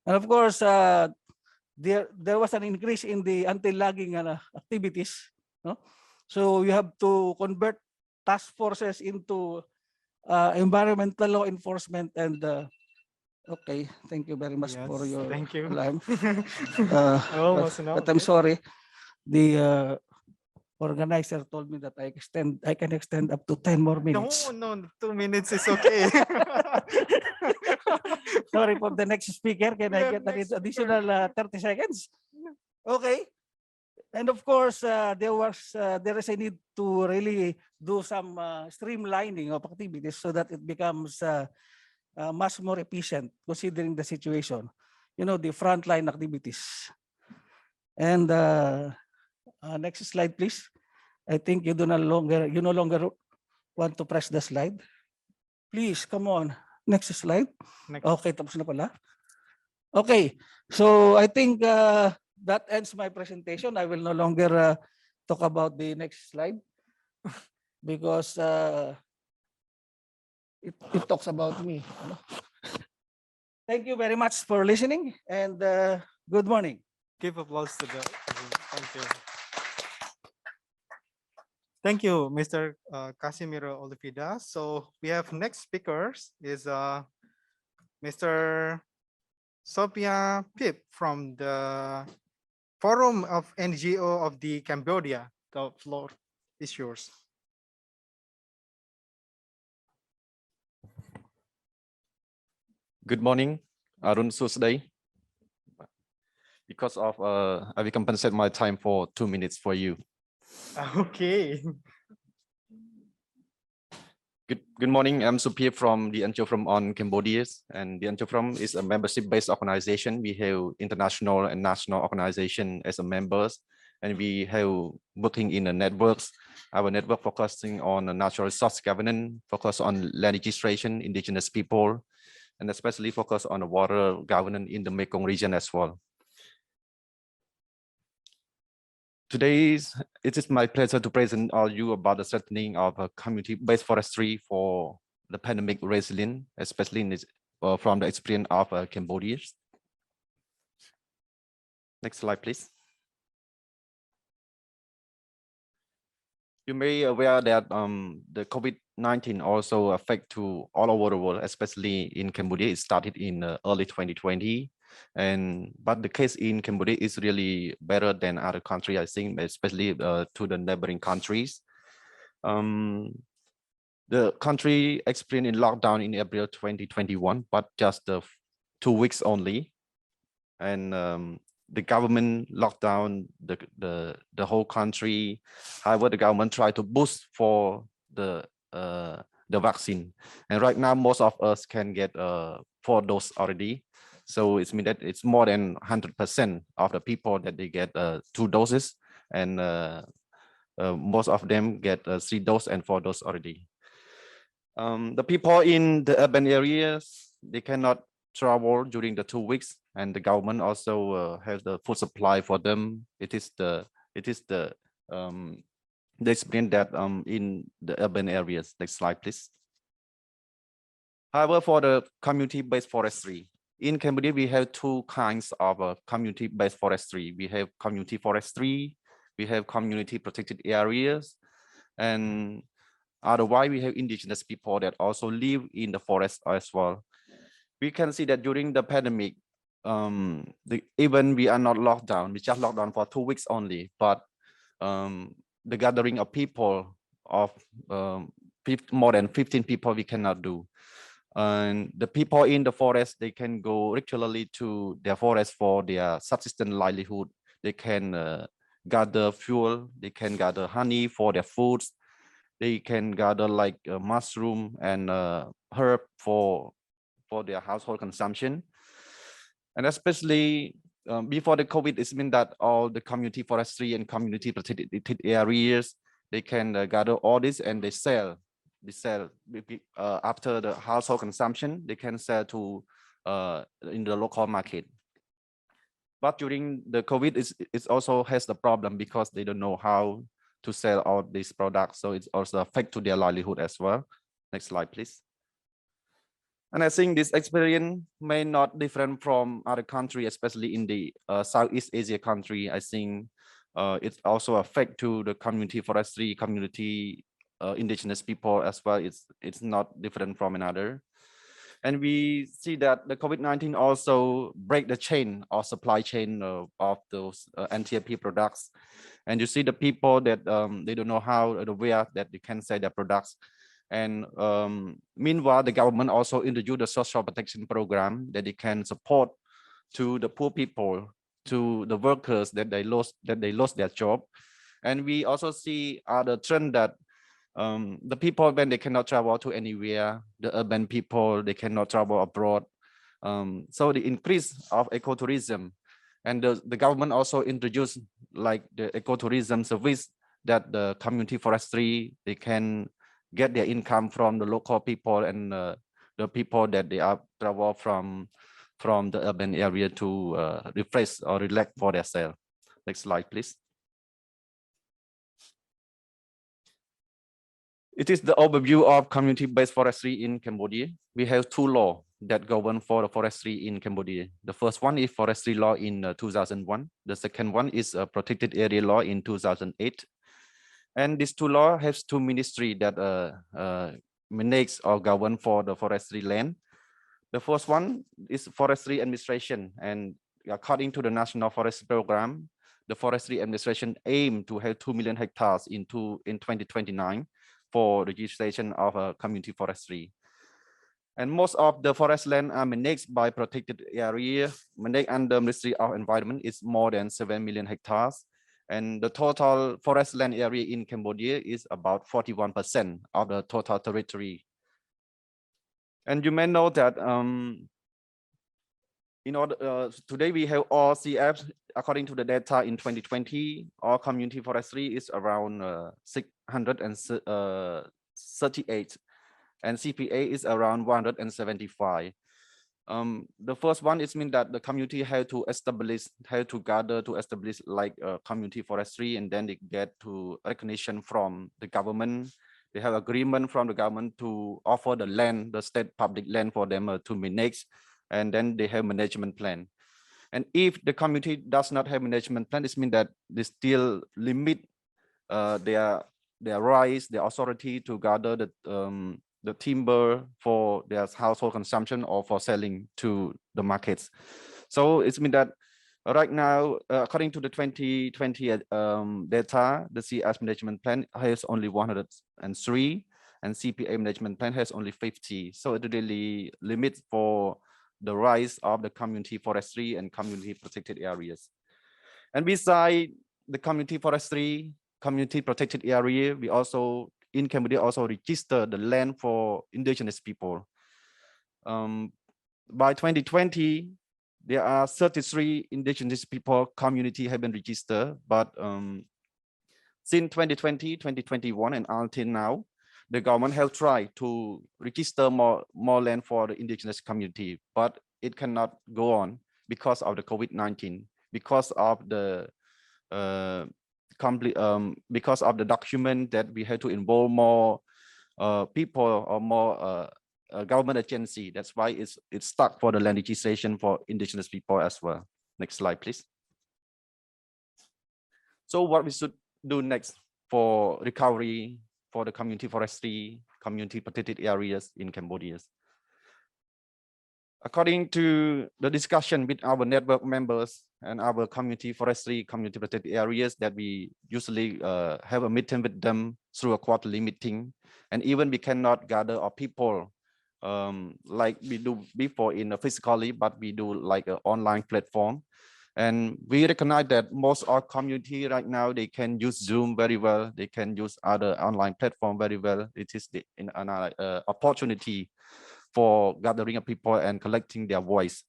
And of course, there was an increase in the anti-logging activities. No? So you have to convert task forces into environmental law enforcement and Okay, thank you very much for Yes, your thank you. alarm. I almost know. But I'm Okay. sorry, the organizer told me that I can extend up to 10 more minutes. No, 2 minutes is okay. Sorry for the next speaker. Can I Yeah, get an next speaker. additional 30 seconds? Okay. And of course, there is a need to really do some streamlining of activities so that it becomes much more efficient considering the situation. You know, the frontline activities. And next slide, please. I think you no longer want to press the slide. Please, come on. Next slide. Next. Okay, tapos na pala. Okay, so I think that ends my presentation. I will no longer talk about the next slide because it talks about me. Thank you very much for listening and good morning. Give applause to the. Thank you. Thank you, Mr. Casimiro Olivida. So we have next speakers is Mr. Sophia Pip from the Forum of NGO of the Cambodia. The floor is yours. Good morning, Arun Susday. Because of I will compensate my time for 2 minutes for you. Okay. Good morning. I'm Supir from the NGO from on Cambodia, and the NGO from is a membership-based organization. We have international and national organization as a members, and we have working in the networks. Our network focusing on natural resource governance, focus on land registration, indigenous people, and especially focus on the water governance in the Mekong region as well. Today, it is my pleasure to present all you about the strengthening of community-based forestry for the pandemic resilience, especially in this, from the experience of Cambodia. Next slide, please. You may be aware that the COVID-19 also affect to all over the world, especially in Cambodia. It started in early 2020. But the case in Cambodia is really better than other countries, I think, especially to the neighboring countries. The country experienced in lockdown in April 2021, but just 2 weeks only. And the government locked down the whole country. However, the government tried to boost for the vaccine. And right now, most of us can get 4 doses already. So it means that it's more than 100% of the people that they get 2 doses, and most of them get 3 doses and 4 doses already. The people in the urban areas, they cannot travel during the 2 weeks, and the government also has the food supply for them. It is the they explain that in the urban areas. Next slide, please. However, for the community-based forestry, in Cambodia, we have 2 kinds of community-based forestry. We have community forestry, we have community protected areas, and otherwise we have indigenous people that also live in the forest as well. We can see that during the pandemic, even we are not locked down, we just locked down for 2 weeks only, but the gathering of people of more than 15 people we cannot do. And the people in the forest, they can go regularly to their forest for their subsistence livelihood. They can gather fuel, they can gather honey for their foods, they can gather like mushroom and herb for their household consumption. And especially before the COVID, it's mean that all the community forestry and community protected areas, they can gather all this and they sell after the household consumption, they can sell to in the local market. But during the COVID, it also has the problem because they don't know how to sell all these products. So it's also affect to their livelihood as well. Next slide, please. And I think this experience may not different from other countries, especially in the Southeast Asia country. I think it also affect to the community forestry, community indigenous people as well. It's not different from another. And we see that the COVID-19 also break the chain or supply chain of those NTIP products. And you see the people that they don't know how or where that they can sell their products. And meanwhile, the government also introduced a social protection program that they can support to the poor people, to the workers that they lost their job. And we also see other trend that the people, when they cannot travel to anywhere, the urban people, they cannot travel abroad. So the increase of ecotourism, and the government also introduced like the ecotourism service that the community forestry, they can get their income from the local people and the people that they are travel from the urban area to refresh or relax for themselves. Next slide, please. It is the overview of community-based forestry in Cambodia. We have two laws that govern for the forestry in Cambodia. The first one is forestry law in 2001. The second one is a protected area law in 2008. And these two laws have two ministries that manage or govern for the forestry land. The first one is Forestry Administration, and according to the National Forest Program, the Forestry Administration aim to have 2 million hectares in 2029 for the registration of a community forestry. And most of the forest land are managed by protected area, managed under Ministry of Environment is more than 7 million hectares. And the total forest land area in Cambodia is about 41% of the total territory. And you may know that today we have all CFs, according to the data in 2020, all community forestry is around 638, and CPA is around 175. The first one is mean that the community had to establish, establish like a community forestry, and then they get to recognition from the government. They have agreement from the government to offer the land, the state public land for them to manage, and then they have management plan. And if the community does not have management plan, this means that they still limit their rights, their authority to gather the timber for their household consumption or for selling to the markets. So it's mean that right now, according to the 2020 data, the CS management plan has only 103, and CPA management plan has only 50. So it really limits for the rise of the community forestry and community protected areas. And beside the community forestry, community protected area, we also in Cambodia also register the land for indigenous people. By 2020, there are 33 indigenous people community have been registered, but since 2020, 2021, and until now, the government have tried to register more land for the indigenous community, but it cannot go on because of the COVID-19, because of the because of the document that we have to involve more people or more government agency. That's why it's stuck for the land registration for indigenous people as well. Next slide, please. So what we should do next for recovery for the community forestry, community protected areas in Cambodia? According to the discussion with our network members and our community forestry, community protected areas, that we usually have a meeting with them through a quarterly meeting, and even we cannot gather our people like we do before in a physically, but we do like an online platform. And we recognize that most of our community right now, they can use Zoom very well. They can use other online platform very well. It is an opportunity for gathering of people and collecting their voice.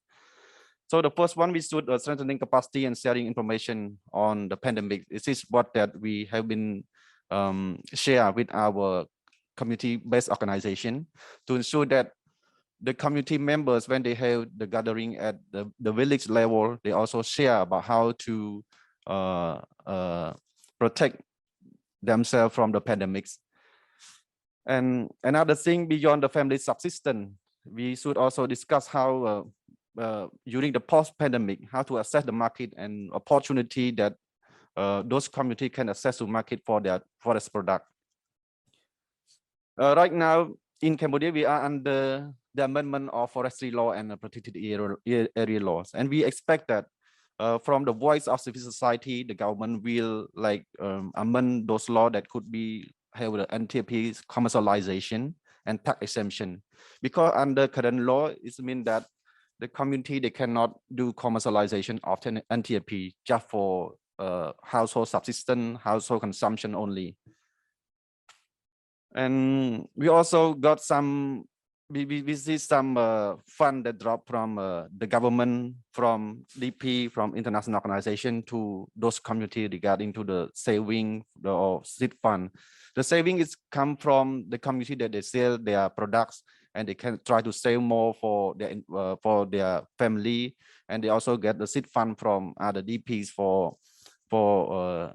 So the first one, we should strengthening capacity and sharing information on the pandemic. This is what that we have been share with our community-based organization to ensure that the community members, when they have the gathering at the village level, they also share about how to protect themselves from the pandemics. And another thing beyond the family subsistence, we should also discuss how during the post-pandemic, how to assess the market and opportunity that those communities can access to market for their forest product. Right now, in Cambodia, we are under the amendment of forestry law and protected area laws, and we expect that from the voice of civil society, the government will amend those laws that could be have the NTP commercialization and tax exemption, because under current law it means that the community, they cannot do commercialization of NTP just for household subsistence, household consumption only. And we also got some, we see some fund that dropped from the government, from DP, from international organization to those community regarding to the saving or seed fund. The saving is come from the community that they sell their products and they can try to save more for their family, and they also get the seed fund from other DPs for the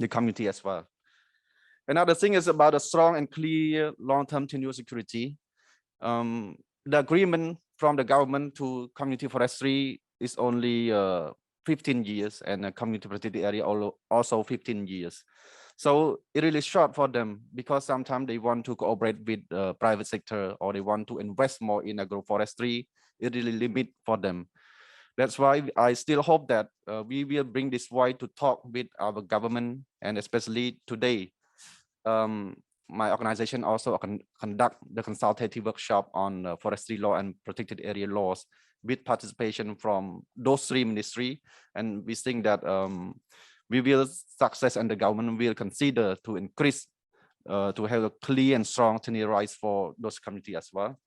community as well. Another thing is about a strong and clear long-term tenure security. The agreement from the government to community forestry is only 15 years, and a community protected area also 15 years. So it really short for them, because sometimes they want to cooperate with the private sector, or they want to invest more in agroforestry. It really limit for them. That's why I still hope that we will bring this voice to talk with our government, and especially today. My organization also conduct the consultative workshop on forestry law and protected area laws with participation from those three ministries, and we think that we will success, and the government will consider to increase to have a clear and strong tenure rights for those communities as well.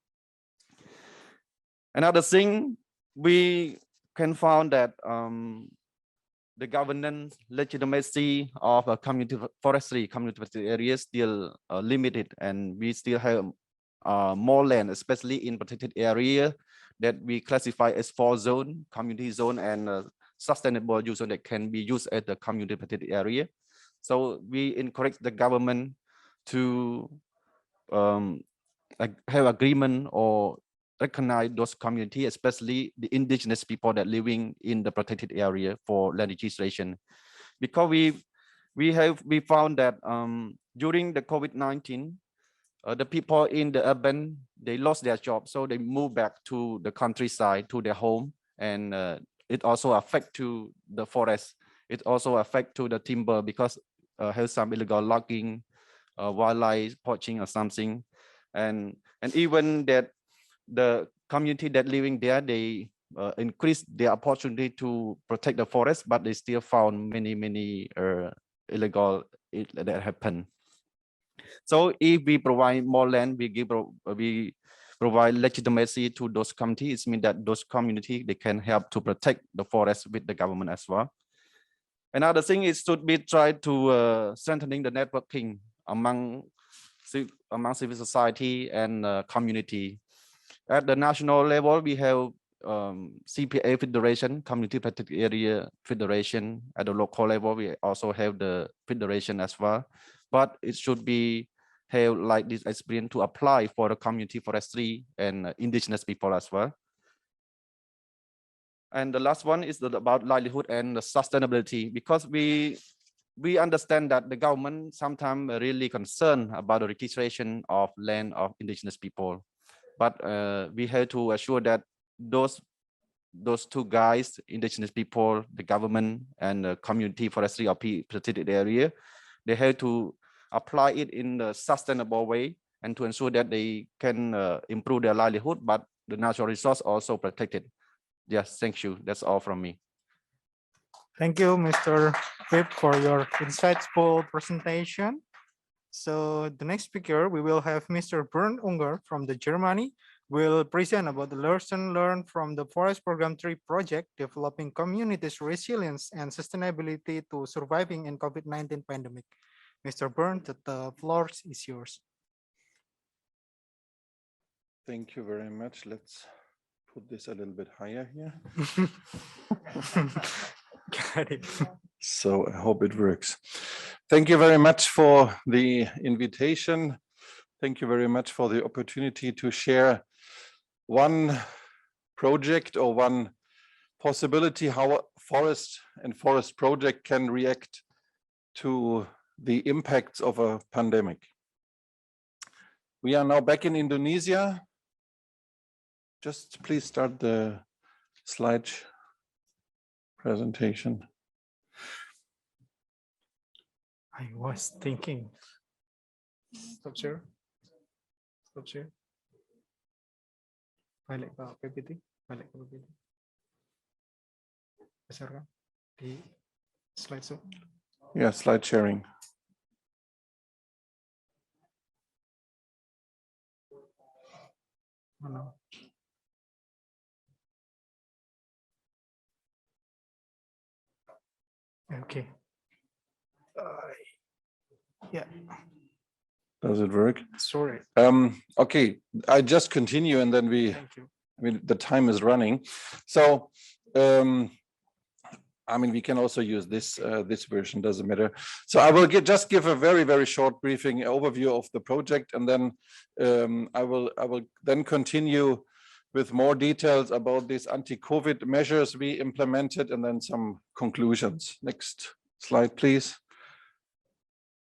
Another thing, we can find that the governance legitimacy of a community forestry, community protected areas still limited, and we still have more land, especially in protected area that we classify as 4 zone, community zone, and sustainable use zone that can be used at the community protected area. So we encourage the government to have agreement or recognize those communities, especially the indigenous people that living in the protected area for land registration, because we found that during the COVID-19, the people in the urban, they lost their job, so they moved back to the countryside, to their home, and it also affect to the forest. It also affect to the timber, because have some illegal logging, wildlife poaching or something, and even that the community that living there, they increase their opportunity to protect the forest, but they still found many illegal that happen. So if we provide more land, we provide legitimacy to those communities. It means that those communities, they can help to protect the forest with the government as well. Another thing is should be try to strengthening the networking among civil society and community. At the national level, we have CPA Federation, Community Protected Area Federation. At the local level, we also have the federation as well. But it should be have like this experience to apply for the community forestry and indigenous people as well. And the last one is about livelihood and sustainability, because we understand that the government sometimes really concerned about the registration of land of indigenous people. But we have to assure that those two guys, indigenous people, the government, and the community forestry or protected area, they have to apply it in a sustainable way, and to ensure that they can improve their livelihood, but the natural resource also protected. Yes, thank you. That's all from me. Thank you, Mr. Pip, for your insightful presentation. So the next speaker, we will have Mr. Bernd Unger from the Germany, will present about the lesson learned from the Forest Program 3 project, developing communities' resilience and sustainability to surviving in COVID-19 pandemic. Mr. Bernd, the floor is yours. Thank you very much. Let's put this a little bit higher here. Got it. So I hope it works. Thank you very much for the invitation. Thank you very much for the opportunity to share one project or one possibility how a forest and forest project can react to the impacts of a pandemic. We are now back in Indonesia. Just please start the slide presentation. I was thinking. Stop share. Stop share. Balik ke PPT. Balik ke PPT. Besarkan di slide show. Yeah, slide sharing. Mana? Okay. Yeah. Does it work? Sorry. Okay, I just continue and then we, Thank you. I mean, the time is running. So, I mean, we can also use this this version, doesn't matter. So I will just give a very, very short briefing overview of the project, and then I will then continue with more details about these anti-COVID measures we implemented, and then some conclusions. Next slide, please.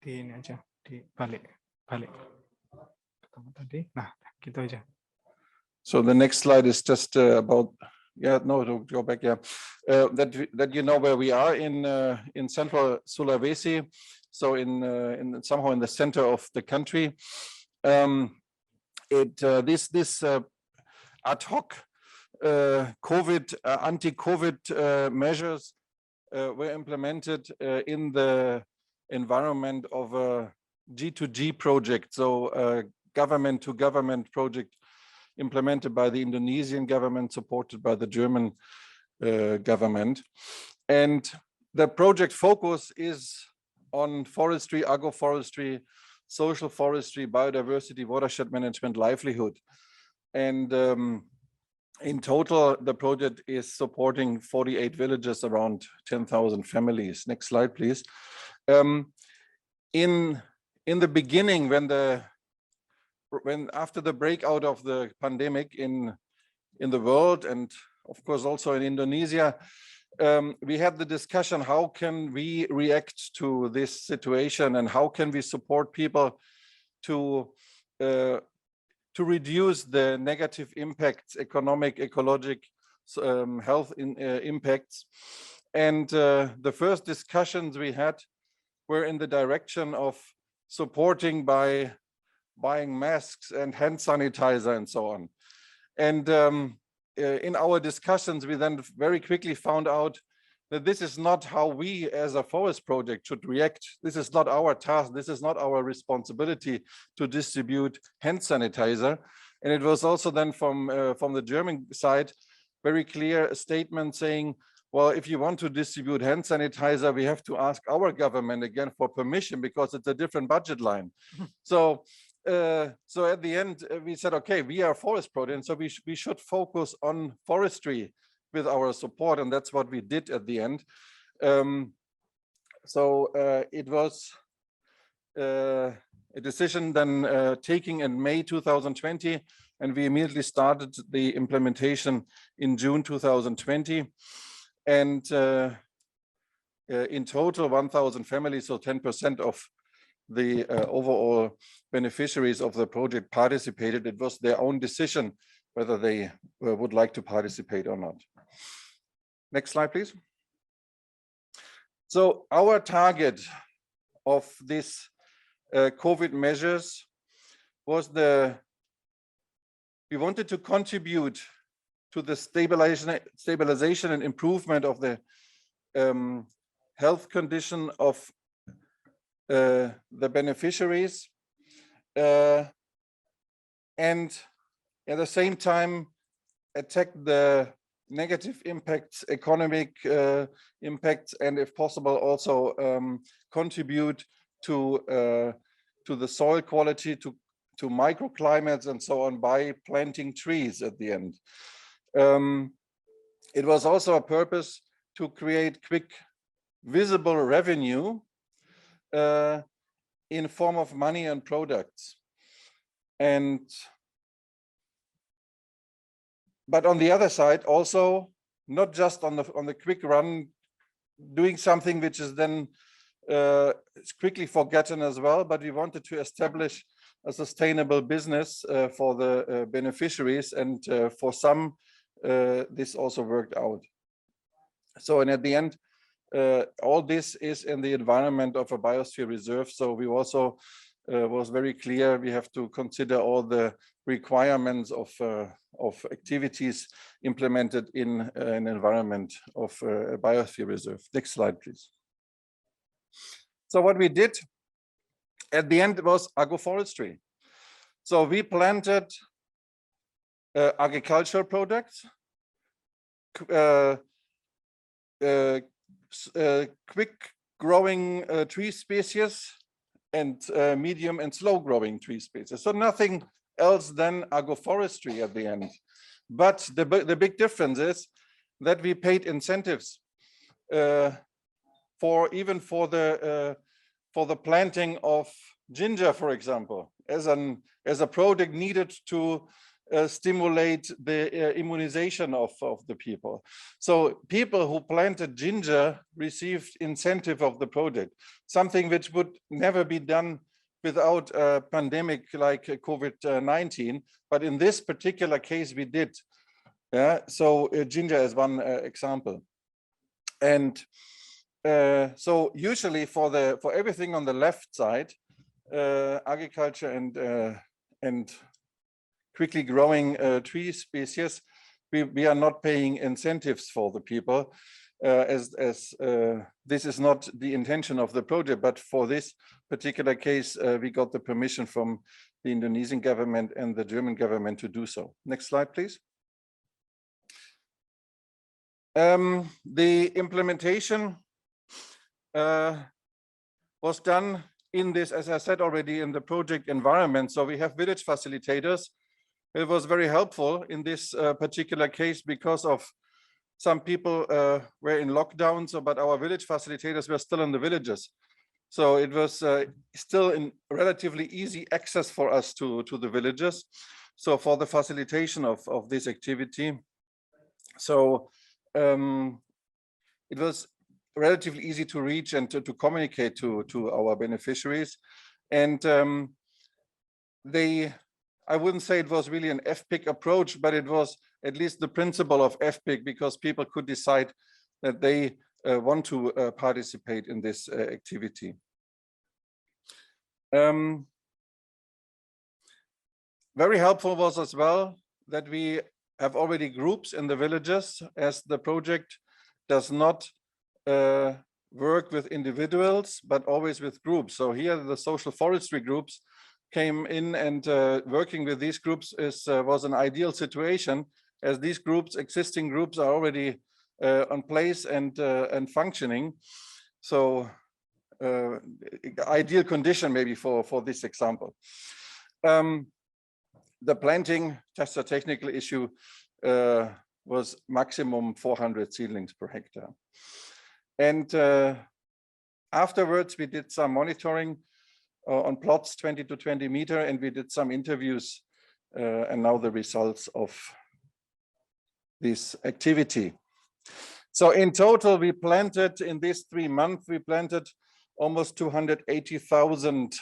Di ini aja, di balik. Ketemu tadi. Nah, gitu aja. So the next slide is just about, yeah, no, to go back, yeah, that you know where we are in central Sulawesi, so in somehow in the center of the country. This ad hoc COVID anti-COVID measures were implemented in the environment of a G2G project, so a government-to-government project implemented by the Indonesian government, supported by the German government. And the project focus is on forestry, agroforestry, social forestry, biodiversity, watershed management, livelihood. And in total, the project is supporting 48 villages, around 10,000 families. Next slide, please. In the beginning, when after the breakout of the pandemic in the world, and of course also in Indonesia, we had the discussion, how can we react to this situation and how can we support people to reduce the negative impacts, economic, ecologic, health impacts. And the first discussions we had were in the direction of supporting by buying masks and hand sanitizer and so on. And in our discussions, we then very quickly found out that this is not how we as a forest project should react. This is not our task. This is not our responsibility to distribute hand sanitizer. And it was also then from the German side, very clear statement saying, well, if you want to distribute hand sanitizer, we have to ask our government again for permission because it's a different budget line. So at the end, we said, okay, we are a forest project, so we should focus on forestry with our support, and that's what we did at the end. It was a decision then taken in May 2020, and we immediately started the implementation in June 2020. And in total, 1,000 families, so 10% of the overall beneficiaries of the project participated. It was their own decision whether they would like to participate or not. Next slide, please. So our target of this COVID measures was we wanted to contribute to the stabilization and improvement of the health condition of the beneficiaries, and at the same time attack the negative impacts, economic impacts, and if possible also contribute to the soil quality, to microclimates and so on by planting trees at the end. It was also a purpose to create quick visible revenue in form of money and products. But on the other side, also not just on the quick run, doing something which is then quickly forgotten as well, but we wanted to establish a sustainable business for the beneficiaries, and for some this also worked out. So, and at the end, all this is in the environment of a biosphere reserve. So we also was very clear we have to consider all the requirements of activities implemented in an environment of a biosphere reserve. Next slide, please. So what we did at the end was agroforestry. So we planted agricultural products, quick growing tree species, and medium and slow growing tree species. So nothing else than agroforestry at the end. But the big difference is that we paid incentives for the planting of ginger, for example, as a product needed to stimulate the immunization of the people. So people who planted ginger received incentive of the project, something which would never be done without a pandemic like COVID-19. But in this particular case, we did. Yeah. So ginger is one example. And so usually for everything on the left side, agriculture and quickly growing tree species, we are not paying incentives for the people, as this is not the intention of the project. But for this particular case, we got the permission from the Indonesian government and the German government to do so. Next slide, please. The implementation was done in this, as I said already, in the project environment. So we have village facilitators. It was very helpful in this particular case because of some people were in lockdown, but our village facilitators were still in the villages. So it was still in relatively easy access for us to the villages. So for the facilitation of this activity. So it was relatively easy to reach and to communicate to our beneficiaries. And I wouldn't say it was really an FPIC approach, but it was at least the principle of FPIC, because people could decide that they want to participate in this activity. Very helpful was as well that we have already groups in the villages, as the project does not work with individuals, but always with groups. So here the social forestry groups came in, and working with these groups was an ideal situation, as these existing groups are already on place and functioning. So ideal condition maybe for this example. The planting, just a technical issue, was maximum 400 seedlings per hectare. And afterwards we did some monitoring on plots 20 to 20 meter, and we did some interviews, and now the results of this activity. So in total, we planted in these 3 months, we planted almost 280,000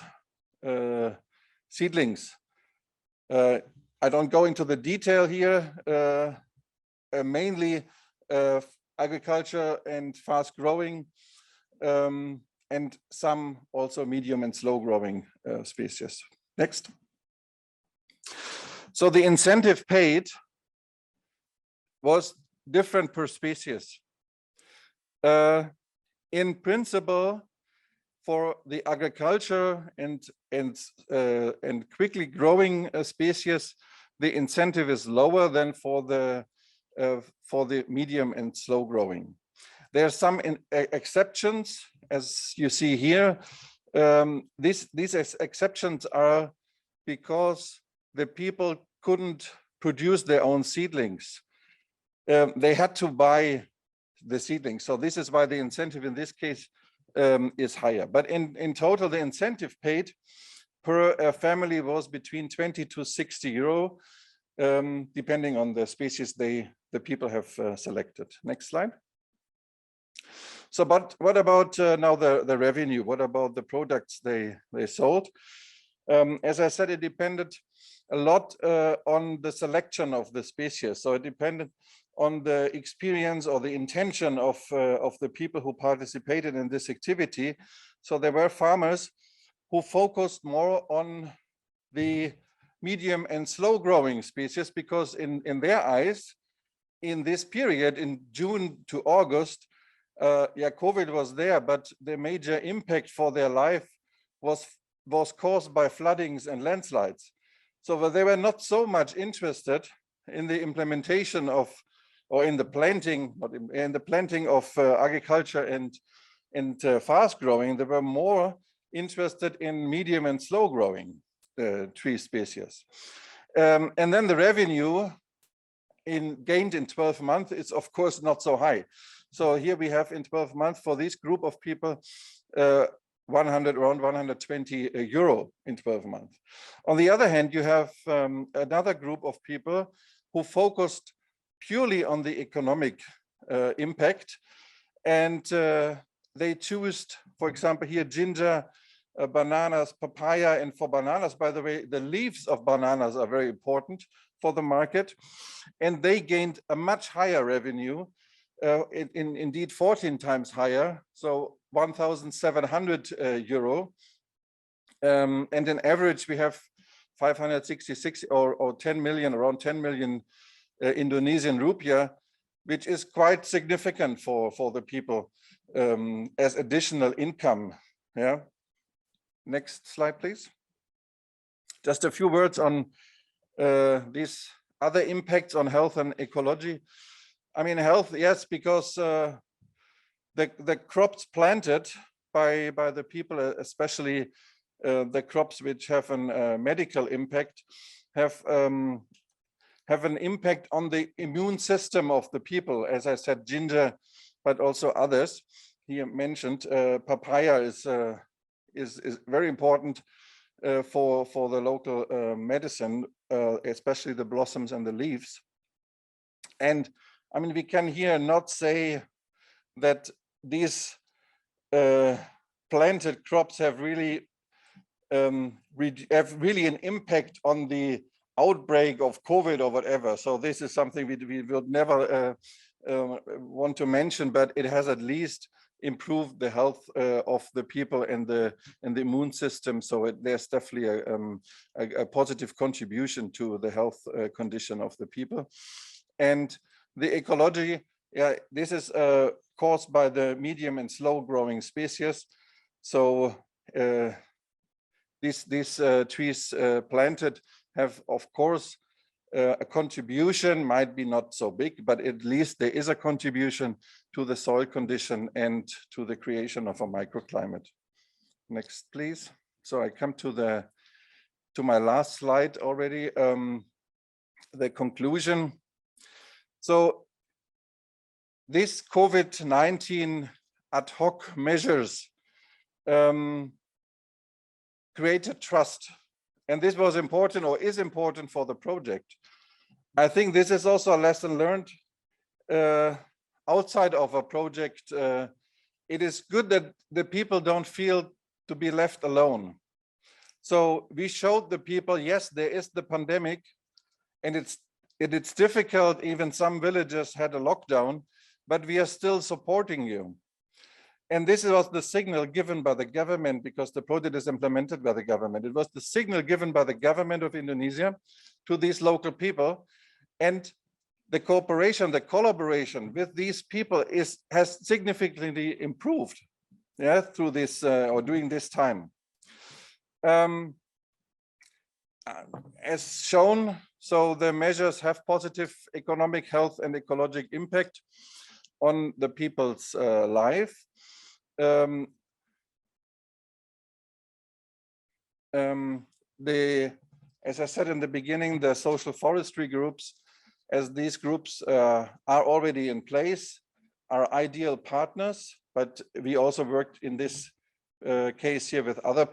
seedlings. I don't go into the detail here, mainly agriculture and fast growing, and some also medium and slow growing species. Next. So the incentive paid was different per species. In principle, for the agriculture and quickly growing species, the incentive is lower than for the medium and slow growing. There are some exceptions, as you see here. These exceptions are because the people couldn't produce their own seedlings. They had to buy the seedlings. So this is why the incentive in this case is higher. But in total, the incentive paid per family was between 20 to 60 euro, depending on the species the people have selected. Next slide. So, but what about now the revenue? What about the products they sold? As I said, it depended a lot on the selection of the species. So it depended on the experience or the intention of the people who participated in this activity. So there were farmers who focused more on the medium and slow growing species, because in their eyes, in this period, in June to August, COVID was there, but the major impact for their life was caused by floodings and landslides. So they were not so much interested in the implementation of, or in the planting, in the planting of agriculture and fast growing. They were more interested in medium and slow growing tree species. And then the revenue gained in 12 months is of course not so high. So here we have in 12 months for this group of people, around 120 euro in 12 months. On the other hand, you have another group of people who focused purely on the economic impact, and they choose, for example, here ginger, bananas, papaya, and for bananas, by the way, the leaves of bananas are very important for the market, and they gained a much higher revenue, indeed 14 times higher, so 1,700 euro, and in average we have 566 or 10 million, around 10 million Indonesian rupiah, which is quite significant for the people as additional income. Yeah. Next slide, please. Just a few words on these other impacts on health and ecology. I mean, health, yes, because the crops planted by the people, especially the crops which have a medical impact, have an impact on the immune system of the people. As I said, ginger, but also others. Here mentioned papaya is very important for the local medicine, especially the blossoms and the leaves. And I mean, we can here not say that these planted crops have really an impact on the outbreak of COVID or whatever. So this is something we would never want to mention, but it has at least improved the health of the people and the immune system. So there's definitely a positive contribution to the health condition of the people. And the ecology, yeah, this is caused by the medium and slow growing species. So these trees planted have, of course, a contribution, might be not so big, but at least there is a contribution to the soil condition and to the creation of a microclimate. Next, please. So I come to my last slide already, the conclusion. So this COVID-19 ad hoc measures created trust. And this was important, or is important, for the project. I think this is also a lesson learned outside of a project. It is good that the people don't feel to be left alone. So we showed the people, yes, there is the pandemic, and it's difficult. Even some villages had a lockdown, but we are still supporting you. And this was the signal given by the government, because the project is implemented by the government. It was the signal given by the government of Indonesia to these local people. And the cooperation, the collaboration with these people has significantly improved, yeah, through this or during this time. As shown, so the measures have positive economic, health, and ecologic impact on the people's life. As I said in the beginning, the social forestry groups, as these groups are already in place, are ideal partners, but we also worked in this case here with other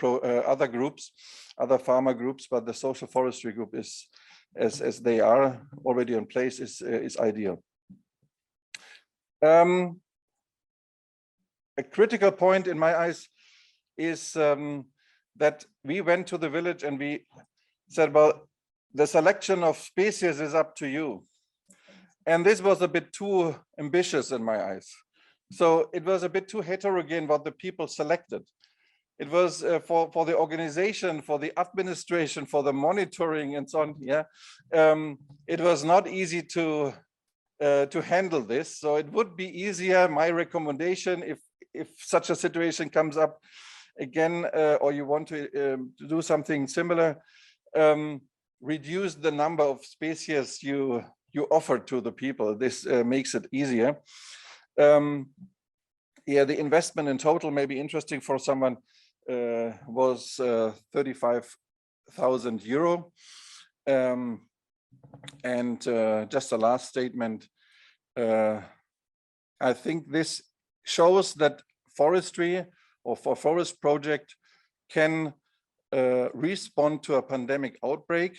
groups, other farmer groups, but the social forestry group is, as they are already in place, is ideal. A critical point in my eyes is that we went to the village and we said, well, the selection of species is up to you. And this was a bit too ambitious in my eyes. So it was a bit too heterogeneous what the people selected. It was for the organization, for the administration, for the monitoring and so on. Yeah, it was not easy to handle this. So it would be easier. My recommendation, if such a situation comes up again, or you want to do something similar, reduce the number of species you offer to the people. This makes it easier. Yeah, the investment in total may be interesting for someone. Was 35,000 euro. And just a last statement. I think this shows that forestry or for forest project can respond to a pandemic outbreak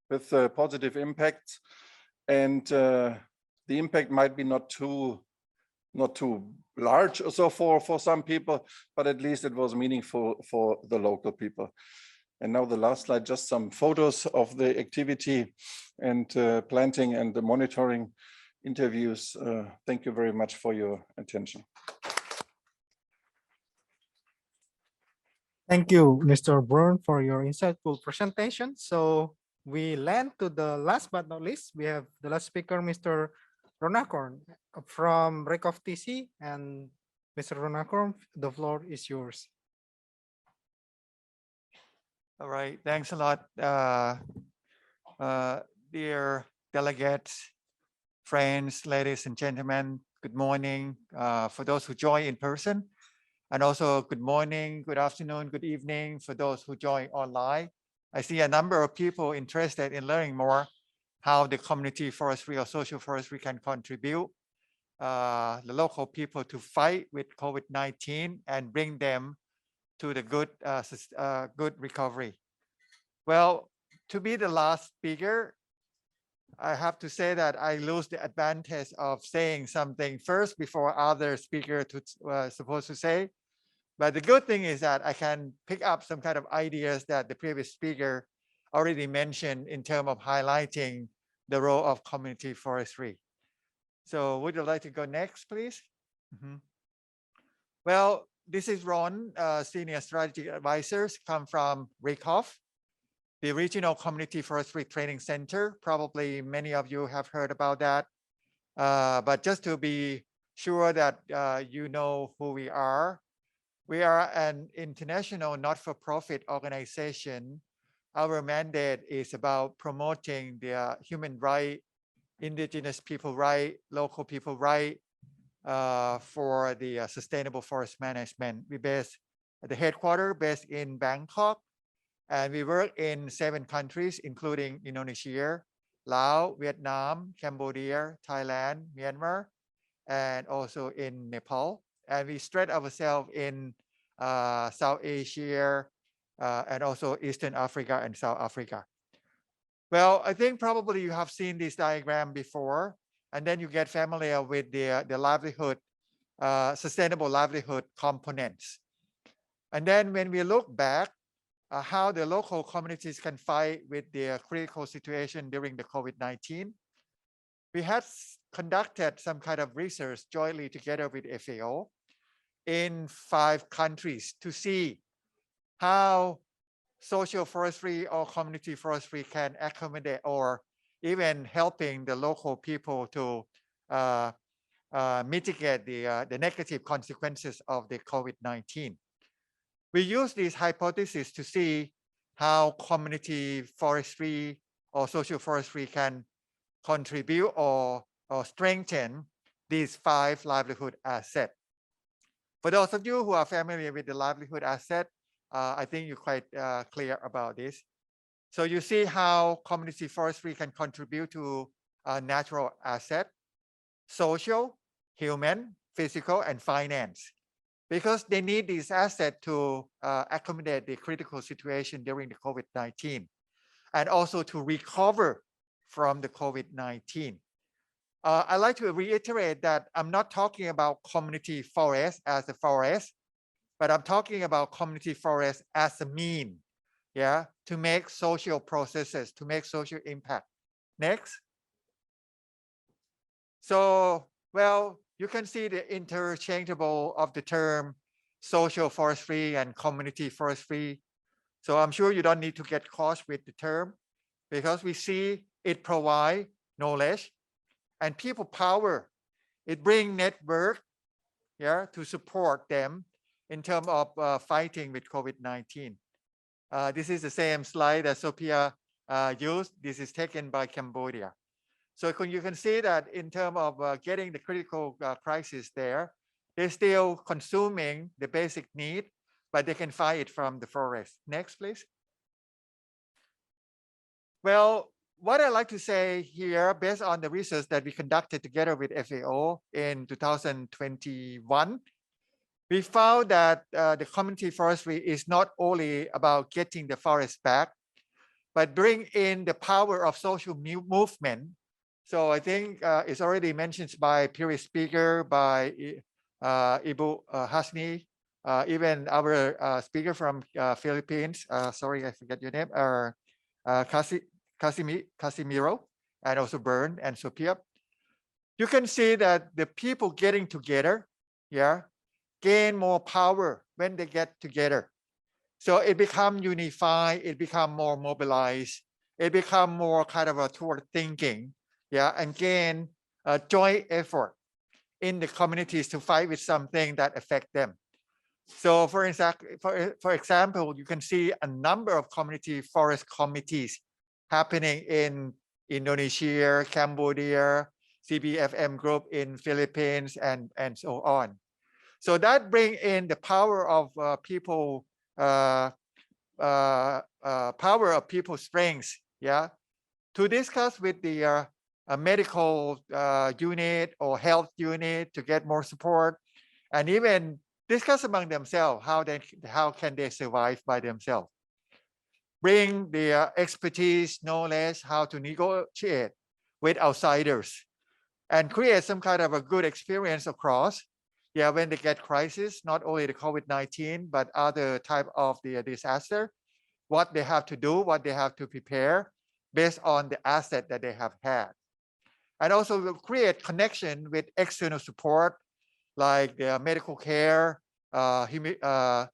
with positive impacts. And the impact might be not too large or so for some people, but at least it was meaningful for the local people. And now the last slide, just some photos of the activity and planting and the monitoring interviews. Thank you very much for your attention. Thank you, Mr. Brown, for your insightful presentation. So we land to the last but not least. We have the last speaker, Mr. Ronakorn from Recov TC, and Mr. Ronakorn, the floor is yours. All right, thanks a lot, dear delegates, friends, ladies and gentlemen. Good morning for those who join in person, and also good morning, good afternoon, good evening for those who join online. I see a number of people interested in learning more how the community forestry or social forestry can contribute the local people to fight with COVID-19 and bring them to the good recovery. Well, to be the last speaker, I have to say that I lose the advantage of saying something first before other speakers supposed to say. But the good thing is that I can pick up some kind of ideas that the previous speaker already mentioned in terms of highlighting the role of community forestry. So would you like to go next, please? Well, this is Ron, Senior Strategic Advisors, come from Recov, the Regional Community Forestry Training Center. Probably many of you have heard about that. But just to be sure that you know who we are an international not-for-profit organization. Our mandate is about promoting the human right, indigenous people right, local people right for the sustainable forest management. We base the headquarters based in Bangkok, and we work in 7 countries, including Indonesia, Laos, Vietnam, Cambodia, Thailand, Myanmar, and also in Nepal. And we spread ourselves in South Asia and also Eastern Africa and South Africa. Well, I think probably you have seen this diagram before, and then you get familiar with the livelihood, sustainable livelihood components. And then when we look back, how the local communities can fight with the critical situation during the COVID-19, we had conducted some kind of research jointly together with FAO in 5 countries to see how social forestry or community forestry can accommodate or even helping the local people to mitigate the negative consequences of the COVID-19. We use this hypothesis to see how community forestry or social forestry can contribute or strengthen these 5 livelihood assets. For those of you who are familiar with the livelihood asset, I think you're quite clear about this. So you see how community forestry can contribute to natural asset, social, human, physical, and finance, because they need these assets to accommodate the critical situation during the COVID-19 and also to recover from the COVID-19. I'd like to reiterate that I'm not talking about community forest as a forest, but I'm talking about community forest as a mean, yeah, to make social processes, to make social impact. Next. So, well, you can see the interchangeable of the term social forestry and community forestry. So I'm sure you don't need to get caught with the term, because we see it provide knowledge and people power. It bring network, yeah, to support them in terms of fighting with COVID-19. This is the same slide that Sophia used. This is taken by Cambodia. So you can see that in terms of getting the critical crisis there, they're still consuming the basic need, but they can find it from the forest. Next, please. Well, what I'd like to say here, based on the research that we conducted together with FAO in 2021, we found that the community forestry is not only about getting the forest back, but bring in the power of social movement. So I think it's already mentioned by previous speaker, by Ibu Hasni, even our speaker from Philippines. Sorry, I forget your name. Casimiro, and also Bern and Sophia. You can see that the people getting together, yeah, gain more power when they get together. So it become unified, it become more mobilized, it become more kind of a toward thinking, yeah, and gain a joint effort in the communities to fight with something that affect them. So for example, you can see a number of community forest committees happening in Indonesia, Cambodia, CBFM group in Philippines, and so on. So that bring in the power of people, power of people's strengths, yeah, to discuss with the medical unit or health unit to get more support, and even discuss among themselves how can they survive by themselves. Bring the expertise, knowledge, how to negotiate with outsiders, and create some kind of a good experience across. Yeah, when they get crisis, not only the COVID-19, but other type of the disaster, what they have to do, what they have to prepare based on the asset that they have had. And also create connection with external support, like the medical care, the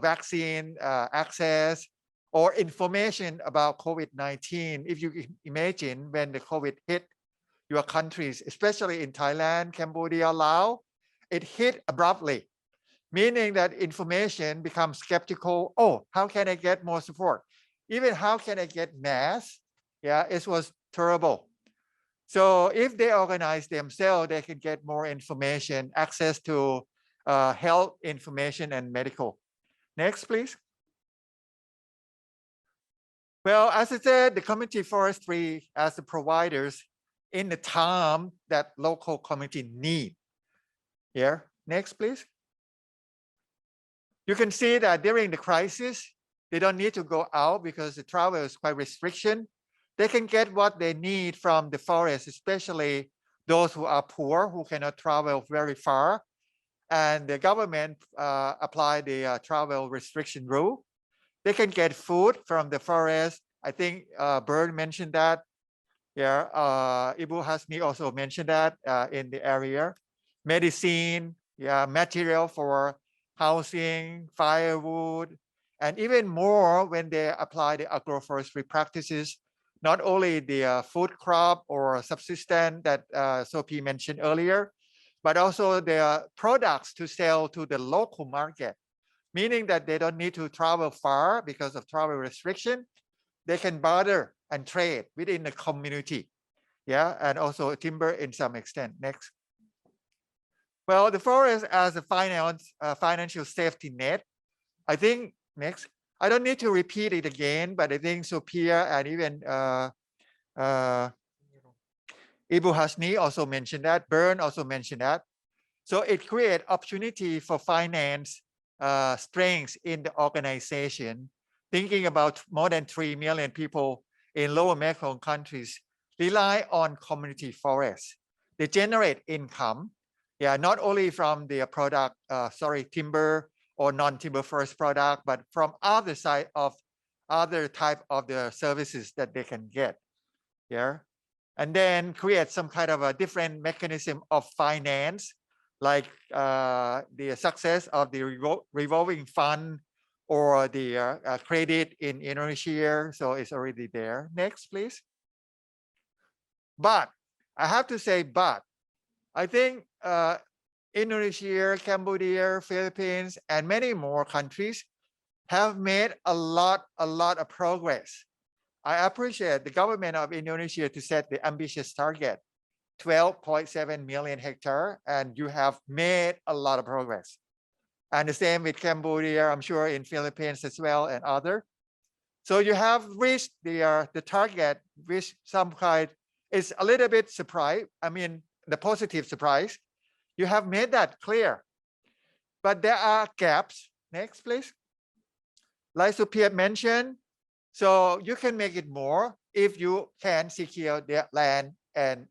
vaccine access, or information about COVID-19. If you imagine when the COVID hit your countries, especially in Thailand, Cambodia, Laos, it hit abruptly, meaning that information becomes skeptical. Oh, how can I get more support? Even how can I get masks? Yeah, it was terrible. So if they organize themselves, they can get more information, access to health information and medical. Next, please. Well, as I said, the community forestry as the providers in the time that local community need. Here, next, please. You can see that during the crisis, they don't need to go out because the travel is quite restriction. They can get what they need from the forest, especially those who are poor, who cannot travel very far. And the government applied the travel restriction rule. They can get food from the forest. I think Bern mentioned that. Yeah, Ibu Hasni also mentioned that in the area. Medicine, yeah, material for housing, firewood, and even more when they apply the agroforestry practices, not only the food crop or subsistence that Sophie mentioned earlier, but also the products to sell to the local market, meaning that they don't need to travel far because of travel restriction. They can barter and trade within the community. Yeah, and also timber in some extent. Next. Well, the forest as a financial safety net, I think, next. I don't need to repeat it again, but I think Sophia and even Ibu Hasni also mentioned that, Bern also mentioned that. So it creates opportunity for finance strengths in the organization, thinking about more than 3 million people in lower Mekong countries rely on community forests. They generate income. Yeah, not only from the product, timber or non-timber forest product, but from other side of other type of the services that they can get. Yeah, and then create some kind of a different mechanism of finance, like the success of the revolving fund or the credit in Indonesia. So it's already there. Next, please. But I have to say, but I think Indonesia, Cambodia, Philippines, and many more countries have made a lot of progress. I appreciate the government of Indonesia to set the ambitious target, 12.7 million hectares, and you have made a lot of progress. And the same with Cambodia, I'm sure in Philippines as well, and other. So you have reached the target, which some kind is a little bit surprise. I mean, the positive surprise. You have made that clear. But there are gaps. Next, please. Like Supiat mentioned, so you can make it more if you can secure the land and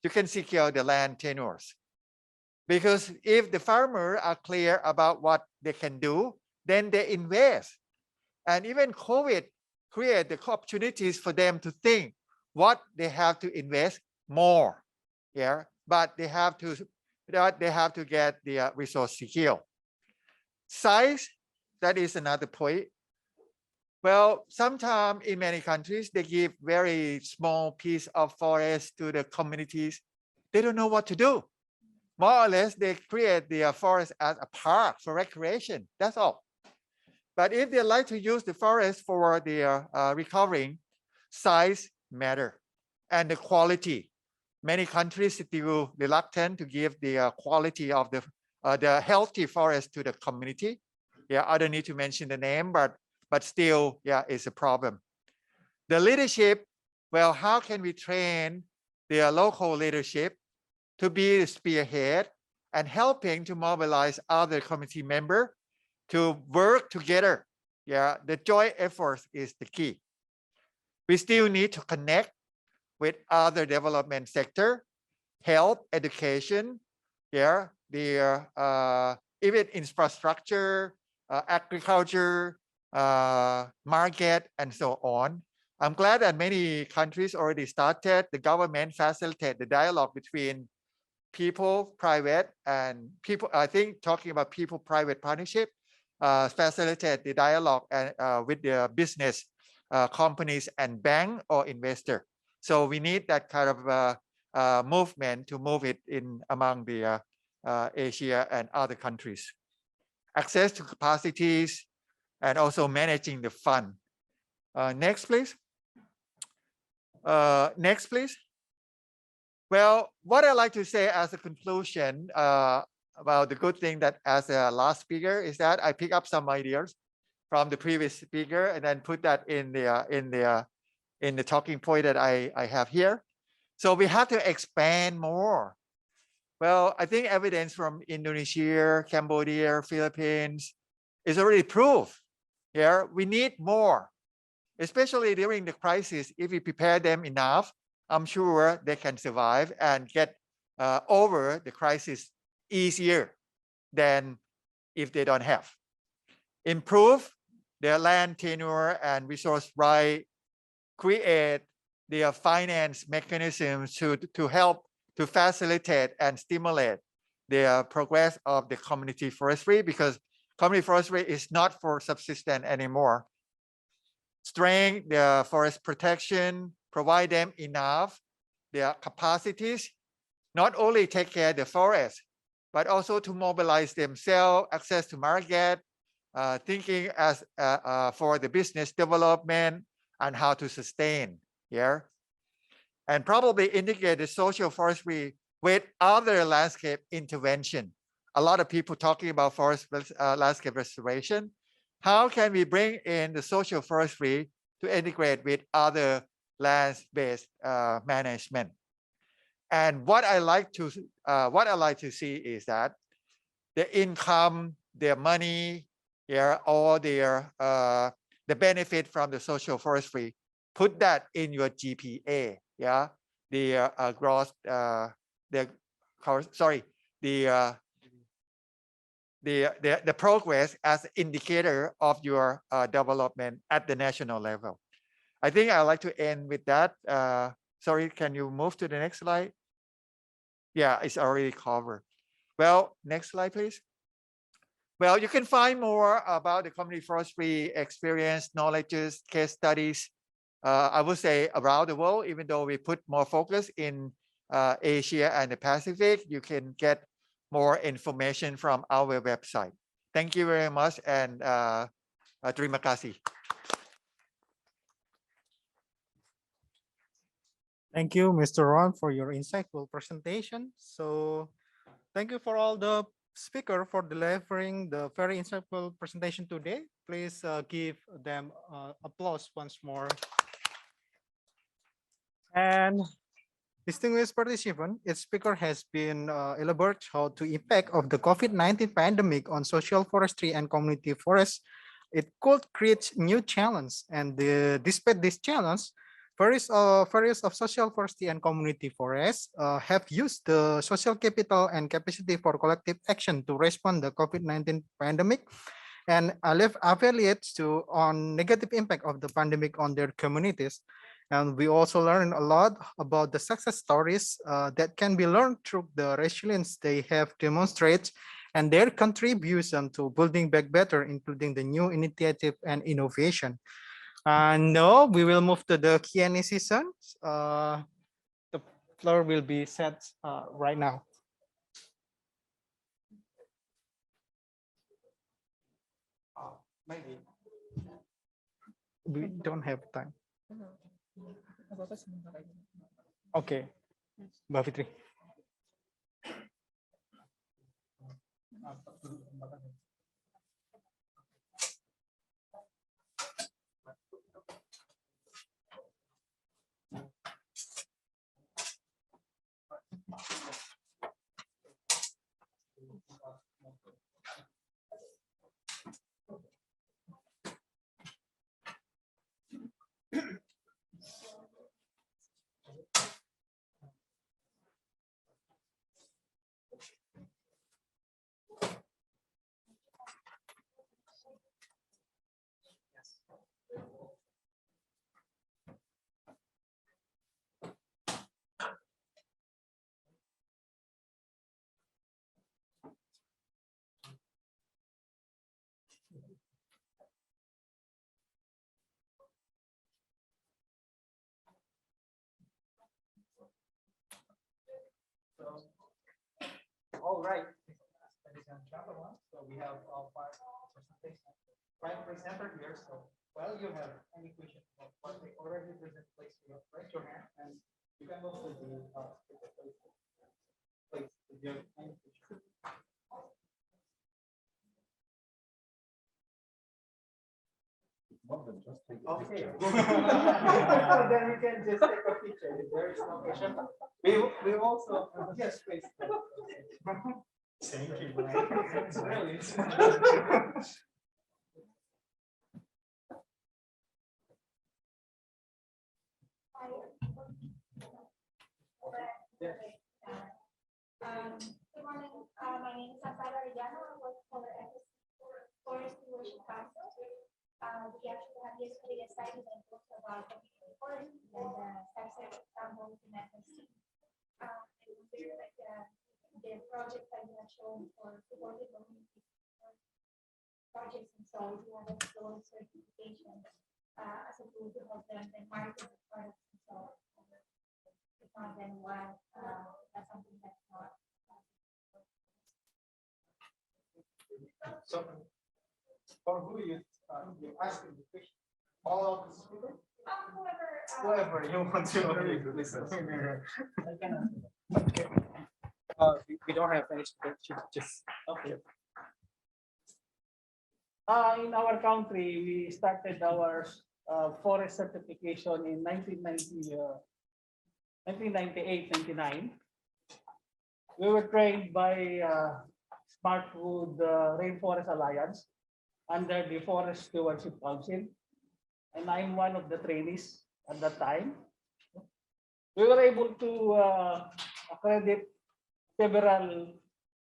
you can secure the land tenures. Because if the farmers are clear about what they can do, then they invest. And even COVID create the opportunities for them to think what they have to invest more. Yeah, but they have to get the resource secure. Size, that is another point. Well, sometimes in many countries, they give very small piece of forest to the communities. They don't know what to do. More or less, they create the forest as a park for recreation. That's all. But if they like to use the forest for the recovering, size matter and the quality. Many countries still reluctant to give the quality of the healthy forest to the community. Yeah, I don't need to mention the name, but still, yeah, it's a problem. The leadership, well, how can we train the local leadership to be the spearhead and helping to mobilize other community members to work together? Yeah, the joint effort is the key. We still need to connect with other development sector, health, education, yeah, the even infrastructure, agriculture, market, and so on. I'm glad that many countries already started. The government facilitate the dialogue between people, private, and people. I think talking about people-private partnership, facilitate the dialogue with the business companies and bank or investor. So we need that kind of movement to move it in among the Asia and other countries. Access to capacities and also managing the fund. Next, please. Next, please. Well, what I like to say as a conclusion about the good thing that as a last speaker is that I pick up some ideas from the previous speaker and then put that in the talking point that I have here. So we have to expand more. Well, I think evidence from Indonesia, Cambodia, Philippines is already proof. Yeah, we need more, especially during the crisis. If we prepare them enough, I'm sure they can survive and get over the crisis easier than if they don't have. Improve their land tenure and resource right, create their finance mechanisms to help to facilitate and stimulate the progress of the community forestry, because community forestry is not for subsistence anymore. Strengthen the forest protection, provide them enough their capacities, not only take care of the forest, but also to mobilize themselves, access to market, thinking as for the business development and how to sustain here. And probably integrate the social forestry with other landscape intervention. A lot of people talking about forest landscape restoration. How can we bring in the social forestry to integrate with other land-based management? And what I like to see is that the income, their money, or their the benefit from the social forestry, put that in your GPA. Yeah, the gross, the progress as indicator of your development at the national level. I think I'd like to end with that. Sorry, can you move to the next slide? Yeah, it's already covered. Well, next slide, please. Well, you can find more about the community forestry experience, knowledges, case studies, I would say around the world, even though we put more focus in Asia and the Pacific, you can get more information from our website. Thank you very much, and terima kasih. Thank you, Mr. Ron, for your insightful presentation. So thank you for all the speaker for delivering the very insightful presentation today. Please give them applause once more. And distinguished participant, its speaker has been elaborate how to impact of the COVID-19 pandemic on social forestry and community forests. It could create new challenge, and despite this challenge, various of social forestry and community forests have used the social capital and capacity for collective action to respond the COVID-19 pandemic and evaluate on negative impact of the pandemic on their communities. And we also learned a lot about the success stories that can be learned through the resilience they have demonstrated and their contribution to building back better, including the new initiative and innovation. Now we will move to the Q&A session. The floor will be set right now. Maybe we don't have time. Okay, Mbak Fitri. All right, ladies and gentlemen, so we have five presenter here. So, well, you have any questions about what they already presented, please raise your hand and you can move to the please. If you have any questions. Okay. Then we can just take a picture. If there is no question, we also yes, please. Thank you. It's really. Good morning. My name is Santana Regano. I work for the Forestry Administration Council. We actually had yesterday a site event about the forest and subset of Cambodia United States. It was very like the project that we have shown for supporting community projects, and so we have a global certification as a tool to help them and market the products, and so it's not then why that's something that's not. So, for who you asking the question? All of the speakers? Whoever you want to listen. Okay. We don't have any speakers. Just okay. In our country, we started our forest certification in 1998-99. We were trained by Smartwood Rainforest Alliance under the Forest Stewardship Council, and I'm one of the trainees at that time. We were able to accredit several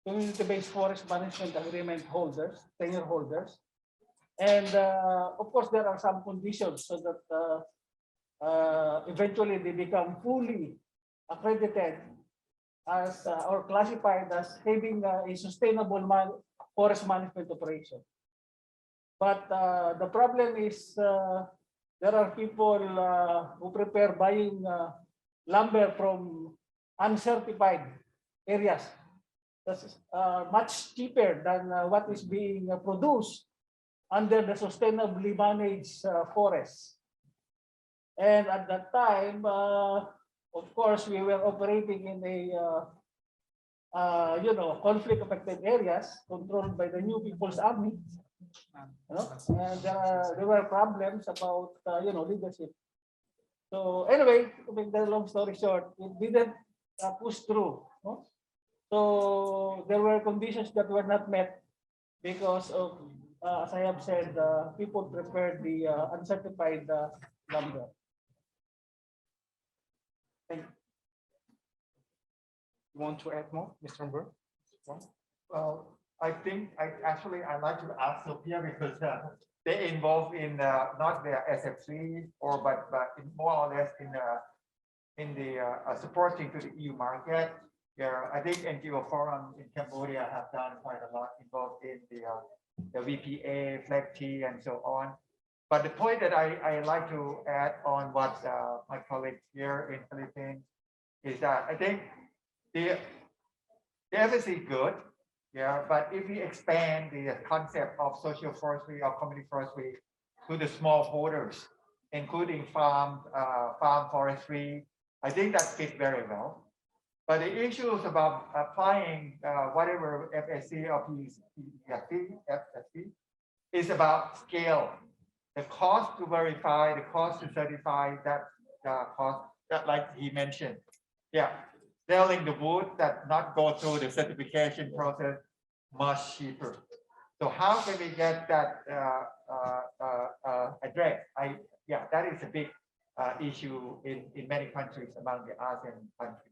community-based forest management agreement holders, tenure holders. And of course, there are some conditions so that eventually they become fully accredited as or classified as having a sustainable forest management operation. But the problem is there are people who prepare buying lumber from uncertified areas. That's much cheaper than what is being produced under the sustainably managed forests. And at that time, of course, we were operating in a conflict-affected areas controlled by the New People's Army. And there were problems about leadership. So anyway, to make the long story short, it didn't push through. No? So there were conditions that were not met because of, as I have said, people preferred the uncertified lumber. Thank you. You want to add more, Mr. Burr? Well, I think I'd like to ask Sophia because they involved in not the SF3 but in more or less in the supporting to the EU market. Yeah, I think NGO Forum in Cambodia have done quite a lot involved in the VPA, FLEGT, and so on. But the point that I like to add on what my colleagues here in Philippines is that I think the FSC is good, yeah, but if we expand the concept of social forestry or community forestry to the small holders, including farm forestry, I think that fits very well. But the issue is about applying whatever FSC or FSC is about scale. The cost to verify, the cost to certify, that cost that like he mentioned. Yeah, selling the wood that not go through the certification process much cheaper. So how can we get that addressed? That is a big issue in many countries among the ASEAN countries.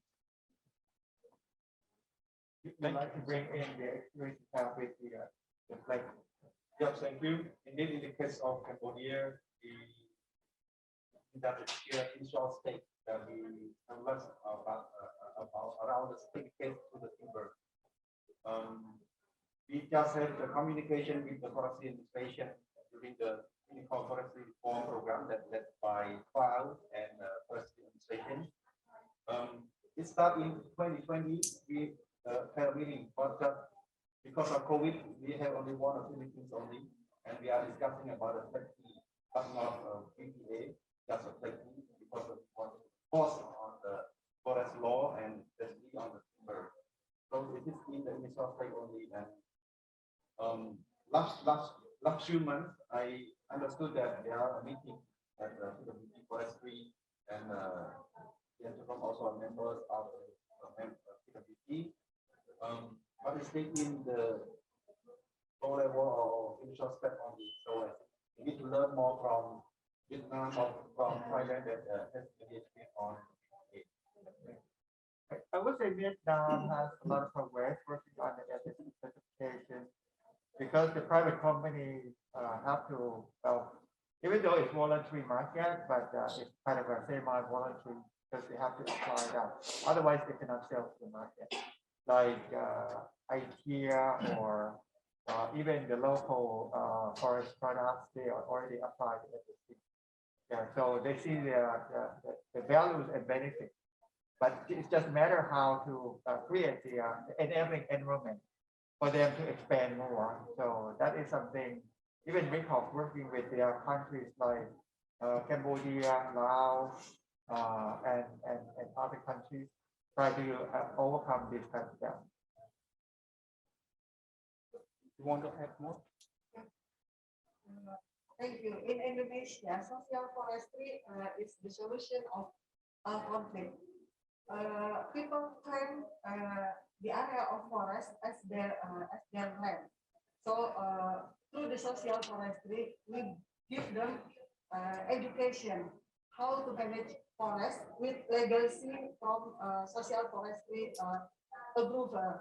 You'd like to bring in the experience you have with the flag. Yes, thank you. Indeed, in the case of Cambodia, that initial state that we have learned about around the certificate to the timber. We just had the communication with the Forestry Administration during the Clinical Forestry Reform Program that led by FAO and Forestry Administration. It started in 2020. We had a meeting, but because of COVID, we have only one or two meetings only, and we are discussing about a flexi, but not PPA, just a flexi, because of one force on the forest law and especially on the timber. So it is in the initial stage only, and last few months, I understood that there are a meeting at the Forestry, and also members of the PWP. But it's taking the low level or initial step on this. So we need to learn more from Vietnam or from Thailand that has engagement on it. I would say Vietnam has a lot of progress working on the FSC certification because the private companies have to, even though it's voluntary market, but it's kind of a semi-voluntary because they have to apply that. Otherwise, they cannot sell to the market. Like IKEA or even the local forest products, they are already applied to FSC. Yeah, so they see the values and benefits, but it's just a matter how to create the enabling environment for them to expand more. So that is something, even Recall working with their countries like Cambodia, Laos, and other countries, try to overcome this kind of gap. You want to add more? Thank you. In Indonesia, social forestry is the solution of conflict. People claim the area of forest as their land. So through the social forestry, we give them education how to manage forest with legacy from social forestry approval.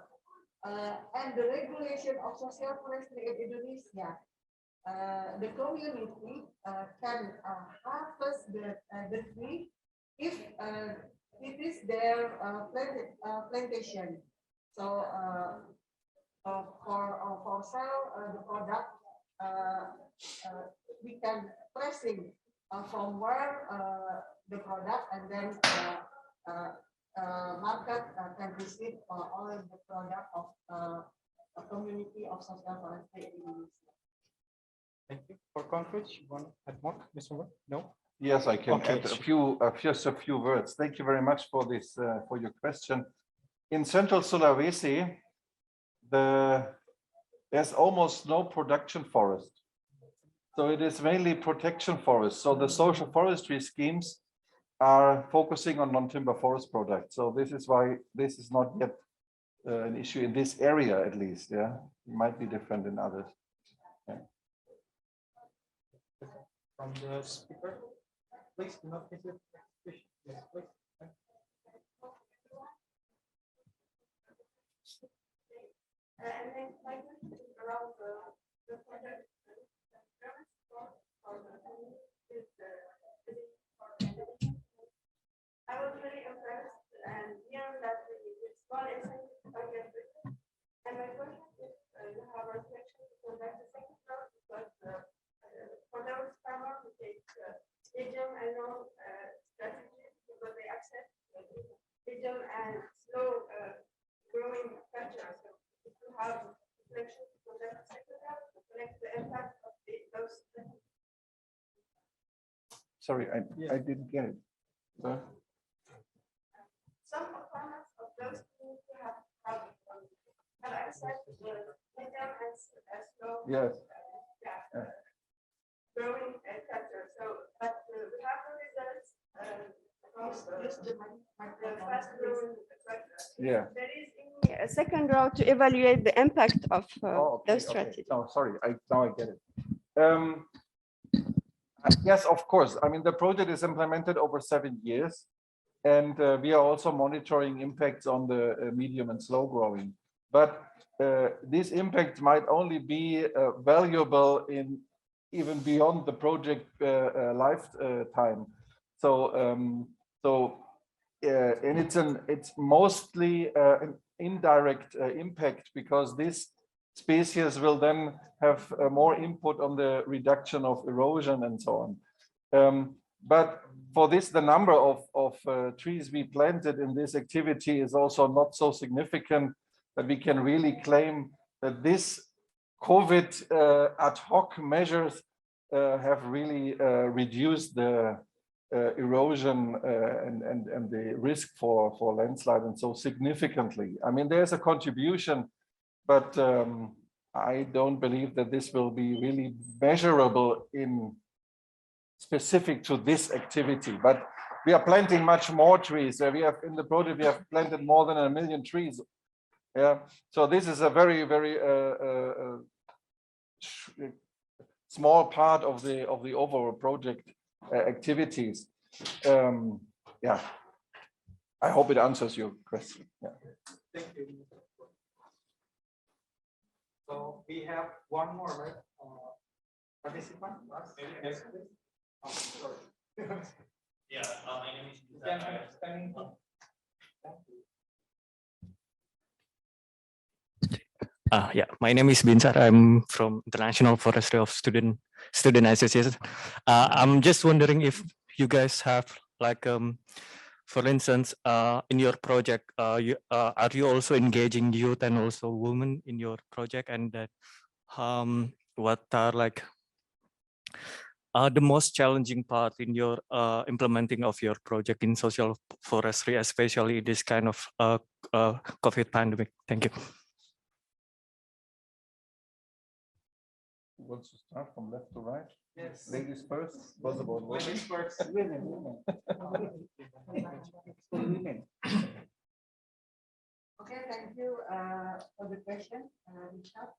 and the regulation of social forestry in Indonesia, the community can harvest the tree if it is their plantation. So for sell the product, we can pressing from where the product, and then market can receive all of the product of a community of social forestry in Indonesia. Thank you. For conclusion, you want to add more, Mr. Moore? No? Yes, I can Okay, add just a few words. Thank you very much for this, for your question. In Central Sulawesi, there's almost no production forest. So it is mainly protection forest. So the social forestry schemes are focusing on non-timber forest products. So this is why this is not yet an issue in this area, at least. Yeah, it might be different in others. Yeah. From the speaker, please do not hesitate. Yes, please. And then my question is around the project. I was really impressed and hearing that it's small incentive target. And my question is, you have a reflection to go back to second round, because for those farmers who take medium and long strategies, because they accept medium and slow growing culture. So if you have reflection to go back to second round, to connect the impact of those. Sorry, I didn't get it. Some farmers of those who have accepted the medium and slow. Yes. Growing culture. So, but we have the results from the fast growing culture. Yeah. There is a second round to evaluate the impact of those Okay. strategies. No, sorry, now I get it. Yes, of course. I mean, the project is implemented over 7 years, and we are also monitoring impacts on the medium and slow growing. But this impact might only be valuable in even beyond the project lifetime. So, and it's mostly an indirect impact, because this species will then have more input on the reduction of erosion and so on. But for this, the number of trees we planted in this activity is also not so significant that we can really claim that this COVID ad hoc measures have really reduced the erosion and the risk for landslide and so significantly. I mean, there's a contribution, but I don't believe that this will be really measurable in specific to this activity. But we are planting much more trees. We have in the project, we have planted more than 1 million trees. Yeah, so this is a very, very small part of the overall project activities. Yeah, I hope it answers your question. Yeah. Thank you. So we have one more, right? Participant. Yes, please. Oh, sorry. Yeah, my name is. Yeah, my name is Binsar. I'm from International Forestry of Student Association. I'm just wondering if you guys have like, for instance, in your project, are you also engaging youth and also women in your project, and that what are like the most challenging part in your implementing of your project in social forestry, especially this kind of COVID pandemic? Thank you. Who wants to start from left to right? Yes. Ladies first. Was about Ladies first. women. Okay, thank you for the question, Michelle.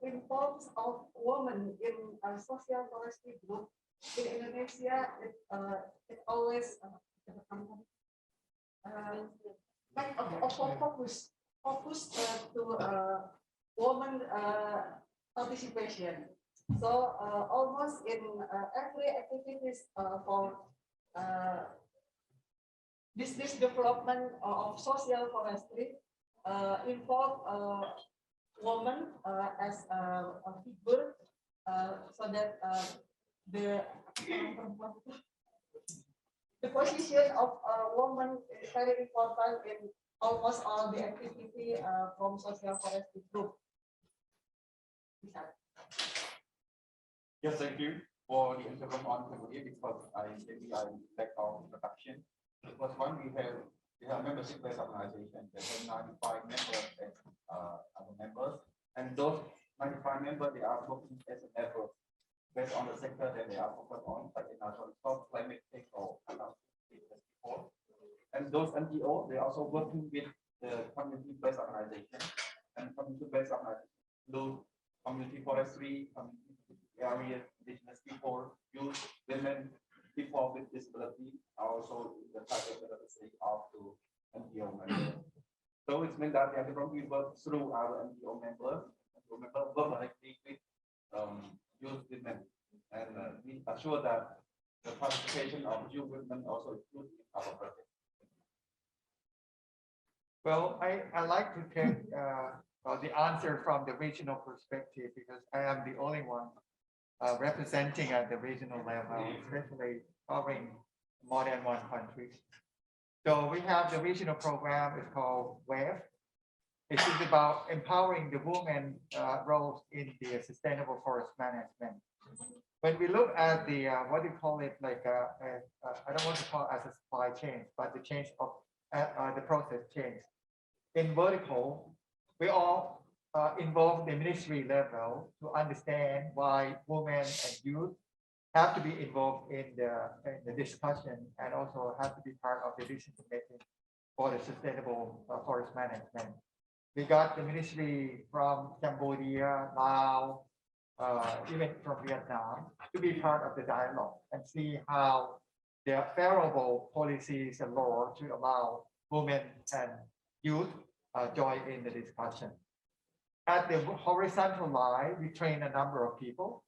In terms of women in social forestry group in Indonesia, it always focus focused to women participation. So almost in every activities for business development of social forestry involve women as a figure, so that the position of a woman is very important in almost all the activity from social forestry group. Yes, thank you for the interview on Cambodia, because maybe I lack of introduction. The first one, we have membership-based organization that have 95 members as our members, and those 95 members, they are working as a network based on the sector that they are focused on, like in natural resource, climate change, or before. And those NGO, they also working with the community-based organization, and community-based organization include community forestry, community areas, indigenous people, youth, women, people with disability, are also the target beneficiary of the NGO members. So it's meant that everyone we work through our NGO members, work directly with youth women, and we assure that the participation of youth women also included in our project. Well, I like to take the answer from the regional perspective, because I am the only one representing at the regional level, especially covering more than one country. So we have the regional program, it's called WAVE. It is about empowering the women roles in the sustainable forest management. When we look at the, what do you call it, like, I don't want to call it as a supply chain, but the change of the process change. In vertical, we all involve the ministry level to understand why women and youth have to be involved in the discussion, and also have to be part of the decision making for the sustainable forest management. We got the ministry from Cambodia, Laos, even from Vietnam, to be part of the dialogue and see how the favorable policies and law to allow women and youth join in the discussion. At the horizontal line, we train a number of people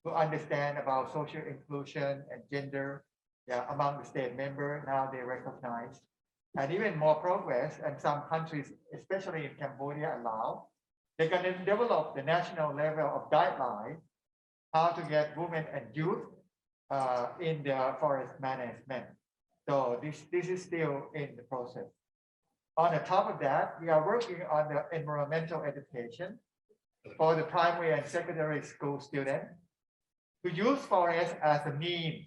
to understand about social inclusion and gender among the state members. Now they recognize, and even more progress. And some countries, especially in Cambodia and Laos, they're going to develop the national level of guidelines how to get women and youth in the forest management. So this is still in the process. On the top of that, we are working on the environmental education for the primary and secondary school students to use forest as a means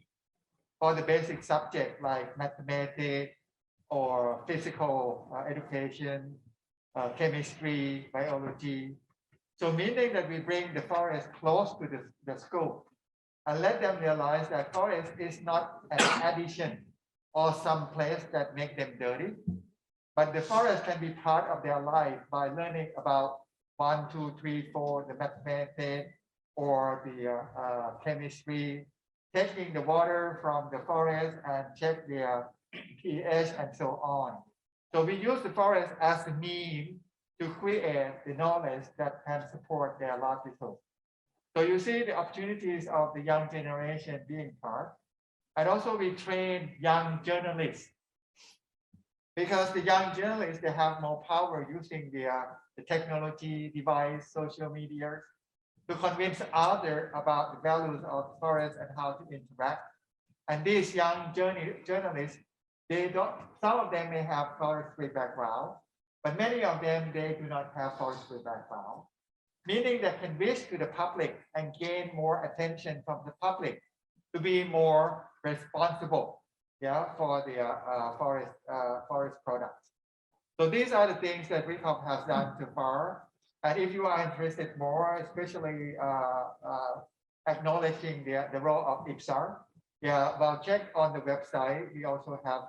for the basic subject like mathematics or physical education, chemistry, biology. So meaning that we bring the forest close to the school and let them realize that forest is not an addition or some place that make them dirty, but the forest can be part of their life by learning about 1, 2, 3, 4, the mathematics or the chemistry, taking the water from the forest and check their pH and so on. So we use the forest as a means to create the knowledge that can support their livelihood. So you see the opportunities of the young generation being part. And also we train young journalists, because the young journalists, they have more power using the technology, device, social media to convince others about the values of the forest and how to interact. And these young journalists, they don't, some of them may have forestry background, but many of them, they do not have forestry background, meaning they can reach to the public and gain more attention from the public to be more responsible for the forest products. So these are the things that RICOP has done so far. And if you are interested more, especially acknowledging the role of IPSAR, well, check on the website. We also have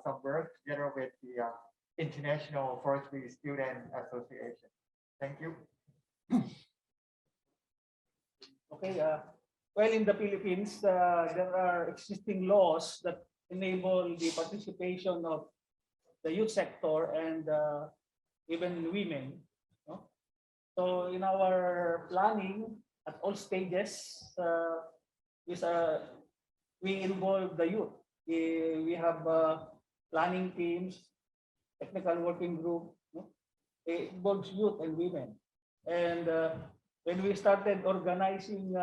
some work together with the International Forestry Student Association. Thank you. Okay. Well, in the Philippines, there are existing laws that enable the participation of the youth sector and even women. No? So in our planning at all stages, we involve the youth. We have planning teams, technical working group. No? It involves youth and women. And when we started organizing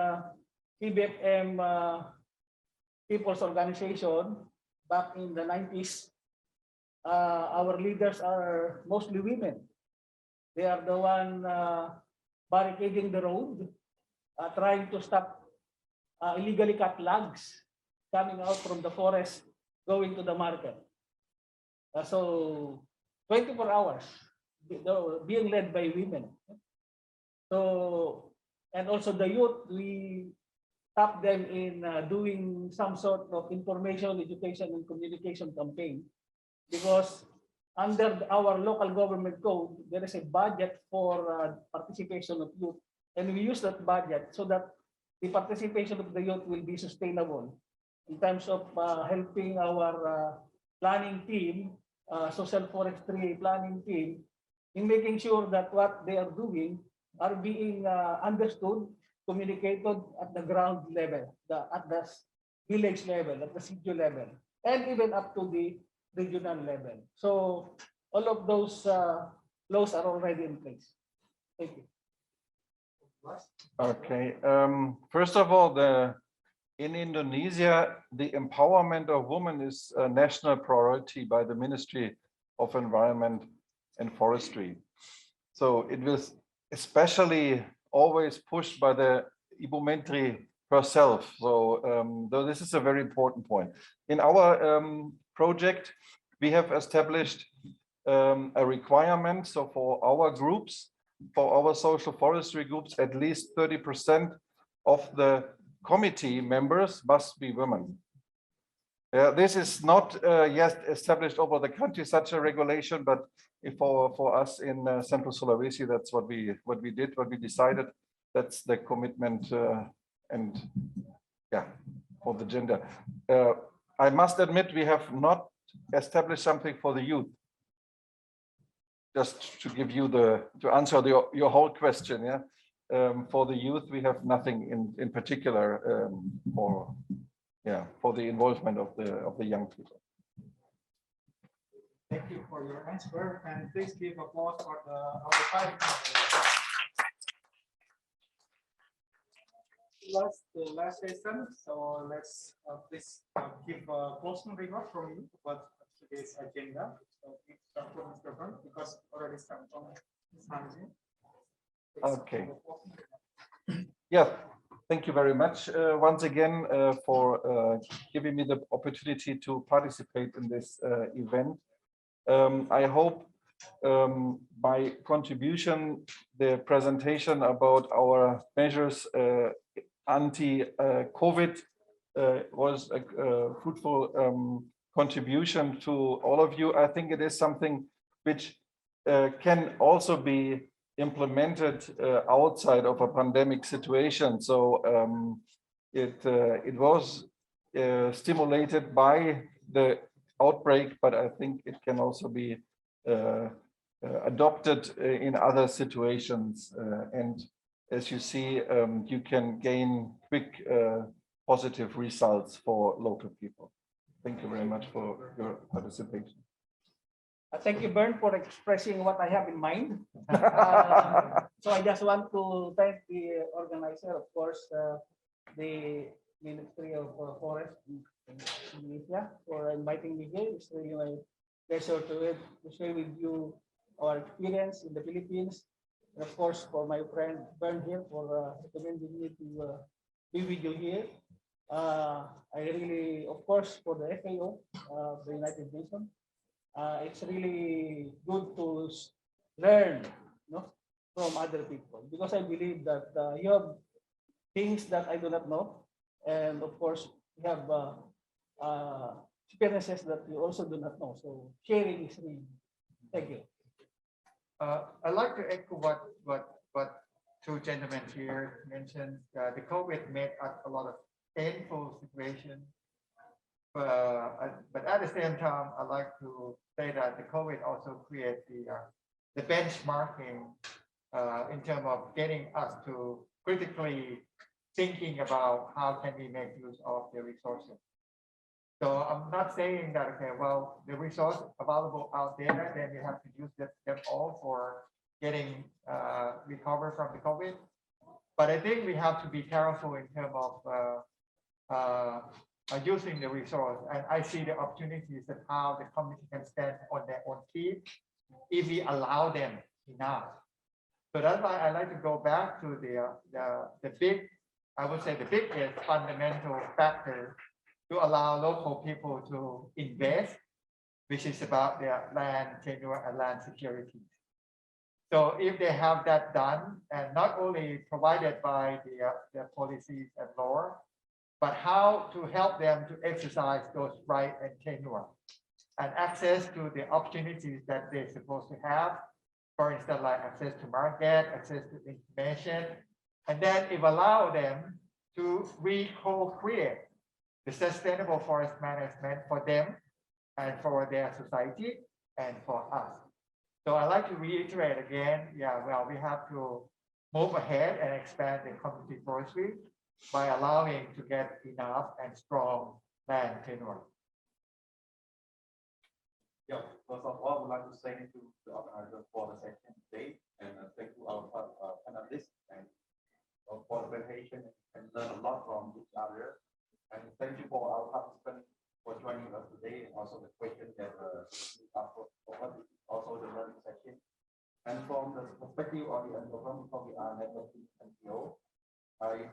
PBFM People's Organization back in the 90s, our leaders are mostly women. They are the one barricading the road, trying to stop illegally cut logs coming out from the forest, going to the market. So 24 hours being led by women. So, and also the youth, we tap them in doing some sort of information, education, and communication campaign, because under our local government code, there is a budget for participation of youth, and we use that budget so that the participation of the youth will be sustainable in terms of helping our planning team, social forestry planning team, in making sure that what they are doing are being understood, communicated at the ground level, at the village level, at the city level, and even up to the regional level. So all of those laws are already in place. Thank you. Okay. First of all, in Indonesia, the empowerment of women is a national priority by the Ministry of Environment and Forestry. So it was especially always pushed by the Ibu Menteri herself. So though this is a very important point. In our project, we have established a requirement. So for our groups, for our social forestry groups, at least 30% of the committee members must be women. This is not yet established over the country, such a regulation, but for us in Central Sulawesi, that's what we decided. That's the commitment and yeah, for the gender. I must admit, we have not established something for the youth. Just to give you to answer your whole question, yeah. For the youth, we have nothing in particular for the involvement of the young people. Thank you for your answer, and please give applause for our five. The last session, so let's please give a closing remark from you about today's agenda. So please start from Mr. Bern, because already started from Ms. Hamzi. Okay. Yeah, thank you very much once again for giving me the opportunity to participate in this event. I hope my contribution, the presentation about our measures anti-COVID was a fruitful contribution to all of you. I think it is something which can also be implemented outside of a pandemic situation. So it was stimulated by the outbreak, but I think it can also be adopted in other situations. And as you see, you can gain quick positive results for local people. Thank you very much for your participation. Thank you, Bern, for expressing what I have in mind. So I just want to thank the organizer, of course, the Ministry of Forest in Indonesia, for inviting me here. It's really my pleasure to share with you our experience in the Philippines. And of course, for my friend Bern here for recommending me to be with you here. I really, of course, for the FAO, the United Nations. It's really good to learn, from other people, because I believe that you have things that I do not know, and of course you have experiences that you also do not know. So sharing is really. Thank you. I'd like to echo what two gentlemen here mentioned. The COVID made us a lot of painful situations. But at the same time, I'd like to say that the COVID also creates the the benchmarking in terms of getting us to critically thinking about how can we make use of the resources. So I'm not saying that, okay, well, the resource available out there, then we have to use them all for getting recover from the COVID. But I think we have to be careful in terms of using the resource. And I see the opportunities and how the community can stand on their own feet if we allow them enough. So that's why I like to go back to the big, I would say the biggest fundamental factor to allow local people to invest, which is about their land tenure and land security. So if they have that done, and not only provided by the policies and law, but how to help them to exercise those rights and tenure and access to the opportunities that they're supposed to have. For instance, like access to market, access to information, and then it allow them to co-create the sustainable forest management for them and for their society and for us. So I like to reiterate again, yeah, well, we have to move ahead and expand the community forestry by allowing to get enough and strong land tenure. Yeah, first of all, I would like to thank you to the organizer for the session today, and thank you our panelists and for the presentation, and learn a lot from each other. And thank you for our participants for joining us today, and also the questions that also the learning session. And from the perspective of the environment, because we are networking NGO, I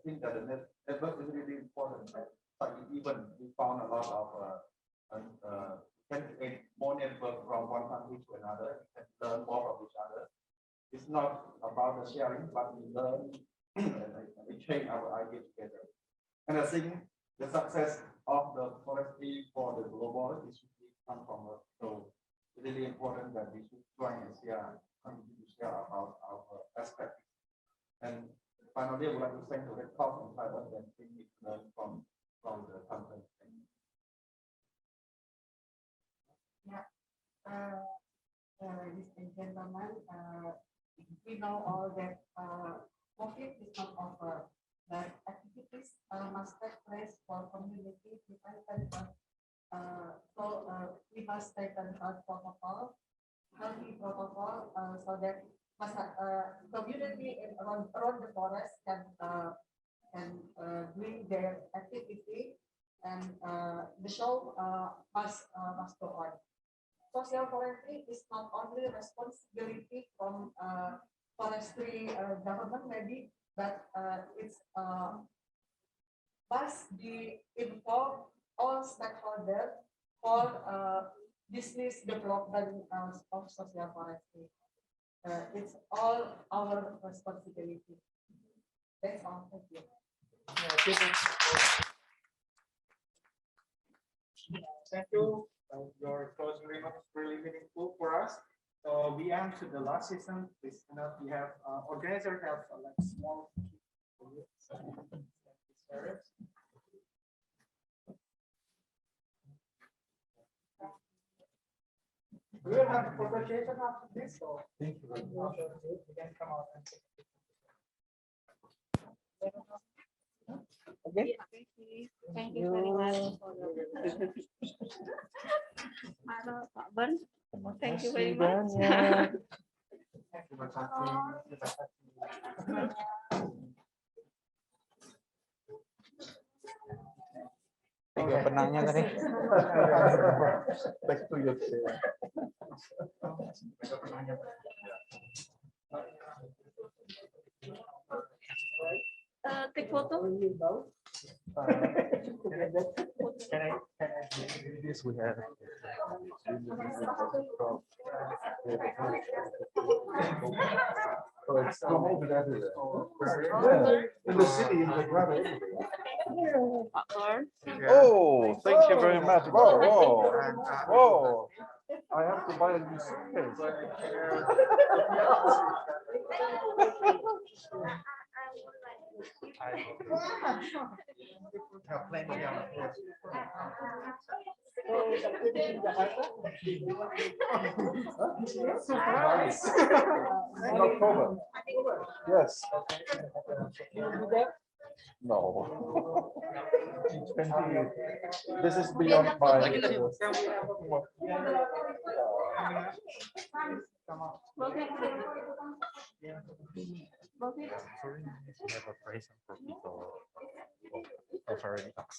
think that the network is really important. But even we found a lot of can create more network from one country to another, we can learn more from each other. It's not about the sharing, but we learn and we change our ideas together. And I think the success of the forestry for the global is really come from us. So it's really important that we should try and share, continue to share about our aspects. And finally, I would like to thank the Red Cross and Thailand and we need to learn from the conference. Ladies and gentlemen, we know all that COVID is not over, but activities must take place for community prevention. So we must take a protocol, healthy protocol, so that community around the forest can doing their activity, and the show must go on. Social forestry is not only responsibility from forestry government maybe, but it's must be involved all stakeholders for business development of social forestry. It's all our responsibility. That's all. Thank you. Thank you. Your closing remarks really meaningful for us. So we end to the last session. Please, we have organizers have like small. We will have a presentation after this. So thank you very much. You can come out and okay. Thank you very much for the Halo, Pak Ben. Thank you very much. Tiga benangnya tadi. Back to you. Take photo. Yes, we have. Oh, it's all over everywhere. Yeah. In the city, in the gravel. Oh, thank you very much. Whoa, whoa, whoa. I have to buy a new suitcase. In October. Yes. No. This is beyond my.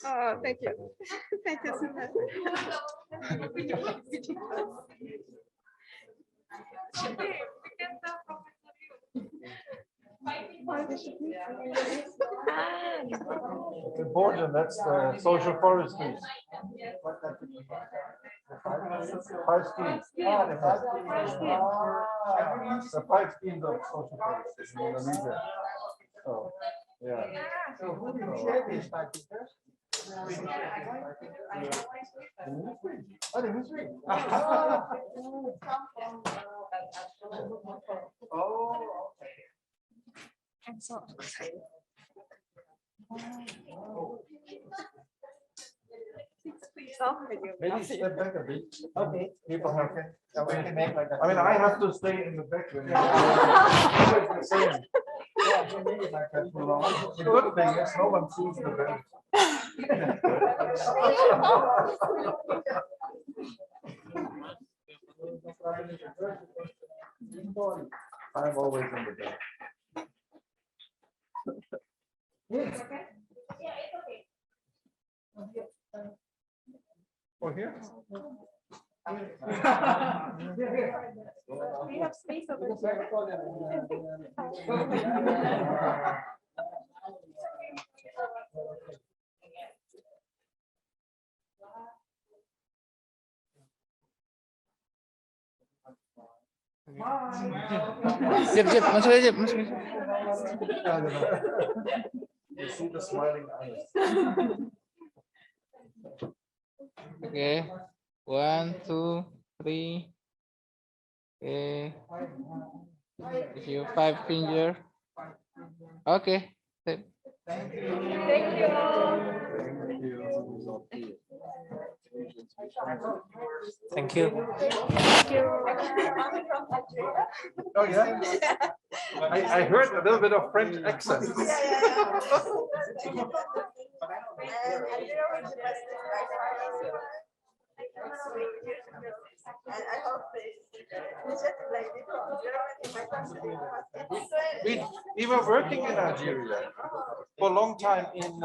Oh, thank you. Thank you so much. Cambodia, that's the social forestry. 5 schemes. The 5 schemes of social forestry in Indonesia. So, yeah. So who will share this 5 pictures? Oh, the history. Oh, I'm so excited. Maybe step back a bit. okay. People have. So we can make like a. I mean, I have to stay in the back. When it's the same. Yeah, we make it like that for long. The good thing is no one sees the back. I'm always in the back. Yes. Yeah, it's okay. Oh, here? We have space over here. Masuk aja, masuk. You see the smiling eyes. Okay, 1, 2, 3. Okay, if you 5 finger. Okay. Thank you. Thank you. Thank you. Thank you. Oh, yeah? I heard a little bit of French accent. I hope We were working in Algeria for a long time in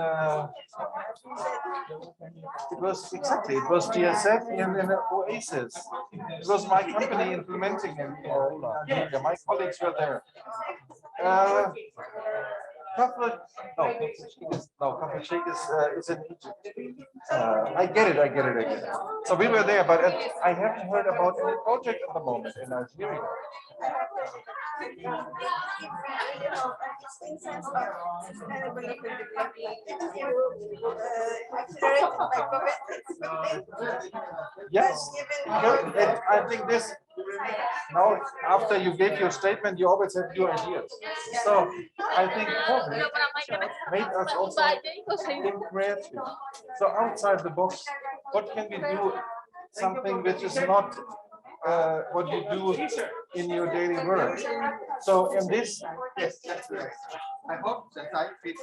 it was GSF in an oasis. It was my company implementing in Algeria. My colleagues were there. Kafir Sheikh is in Egypt. I get it. So we were there, but I haven't heard about any project at the moment in Algeria. Yes, and I think this now after you gave your statement, you always have your ideas. So I think COVID made us also think creative. So outside the box, what can we do? Something which is not what you do in your daily work. So in this, Yes, that's right. I hope that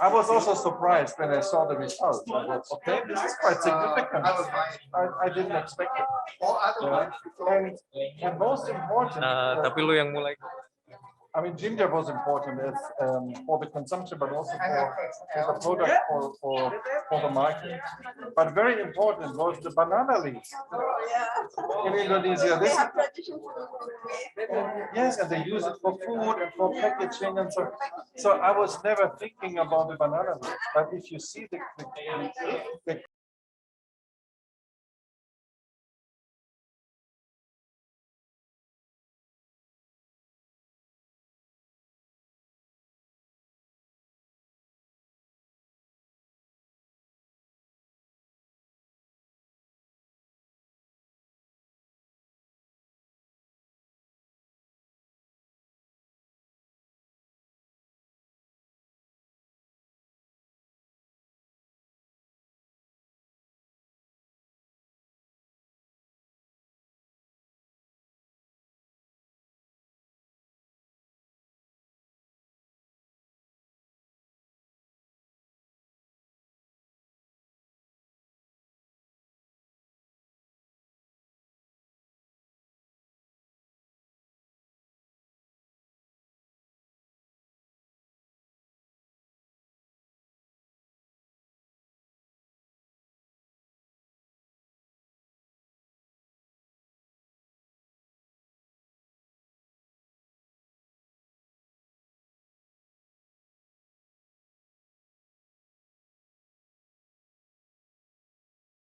I was also surprised when I saw the results. I thought, okay, this is quite significant. I didn't expect it. And most important, Tapi lu yang mulai. I mean, ginger was important as for the consumption, but also for the product for the market. But very important was the banana leaves in Indonesia. This, yes, and they use it for food and for packaging and so. So I was never thinking about the banana leaf. But if you see the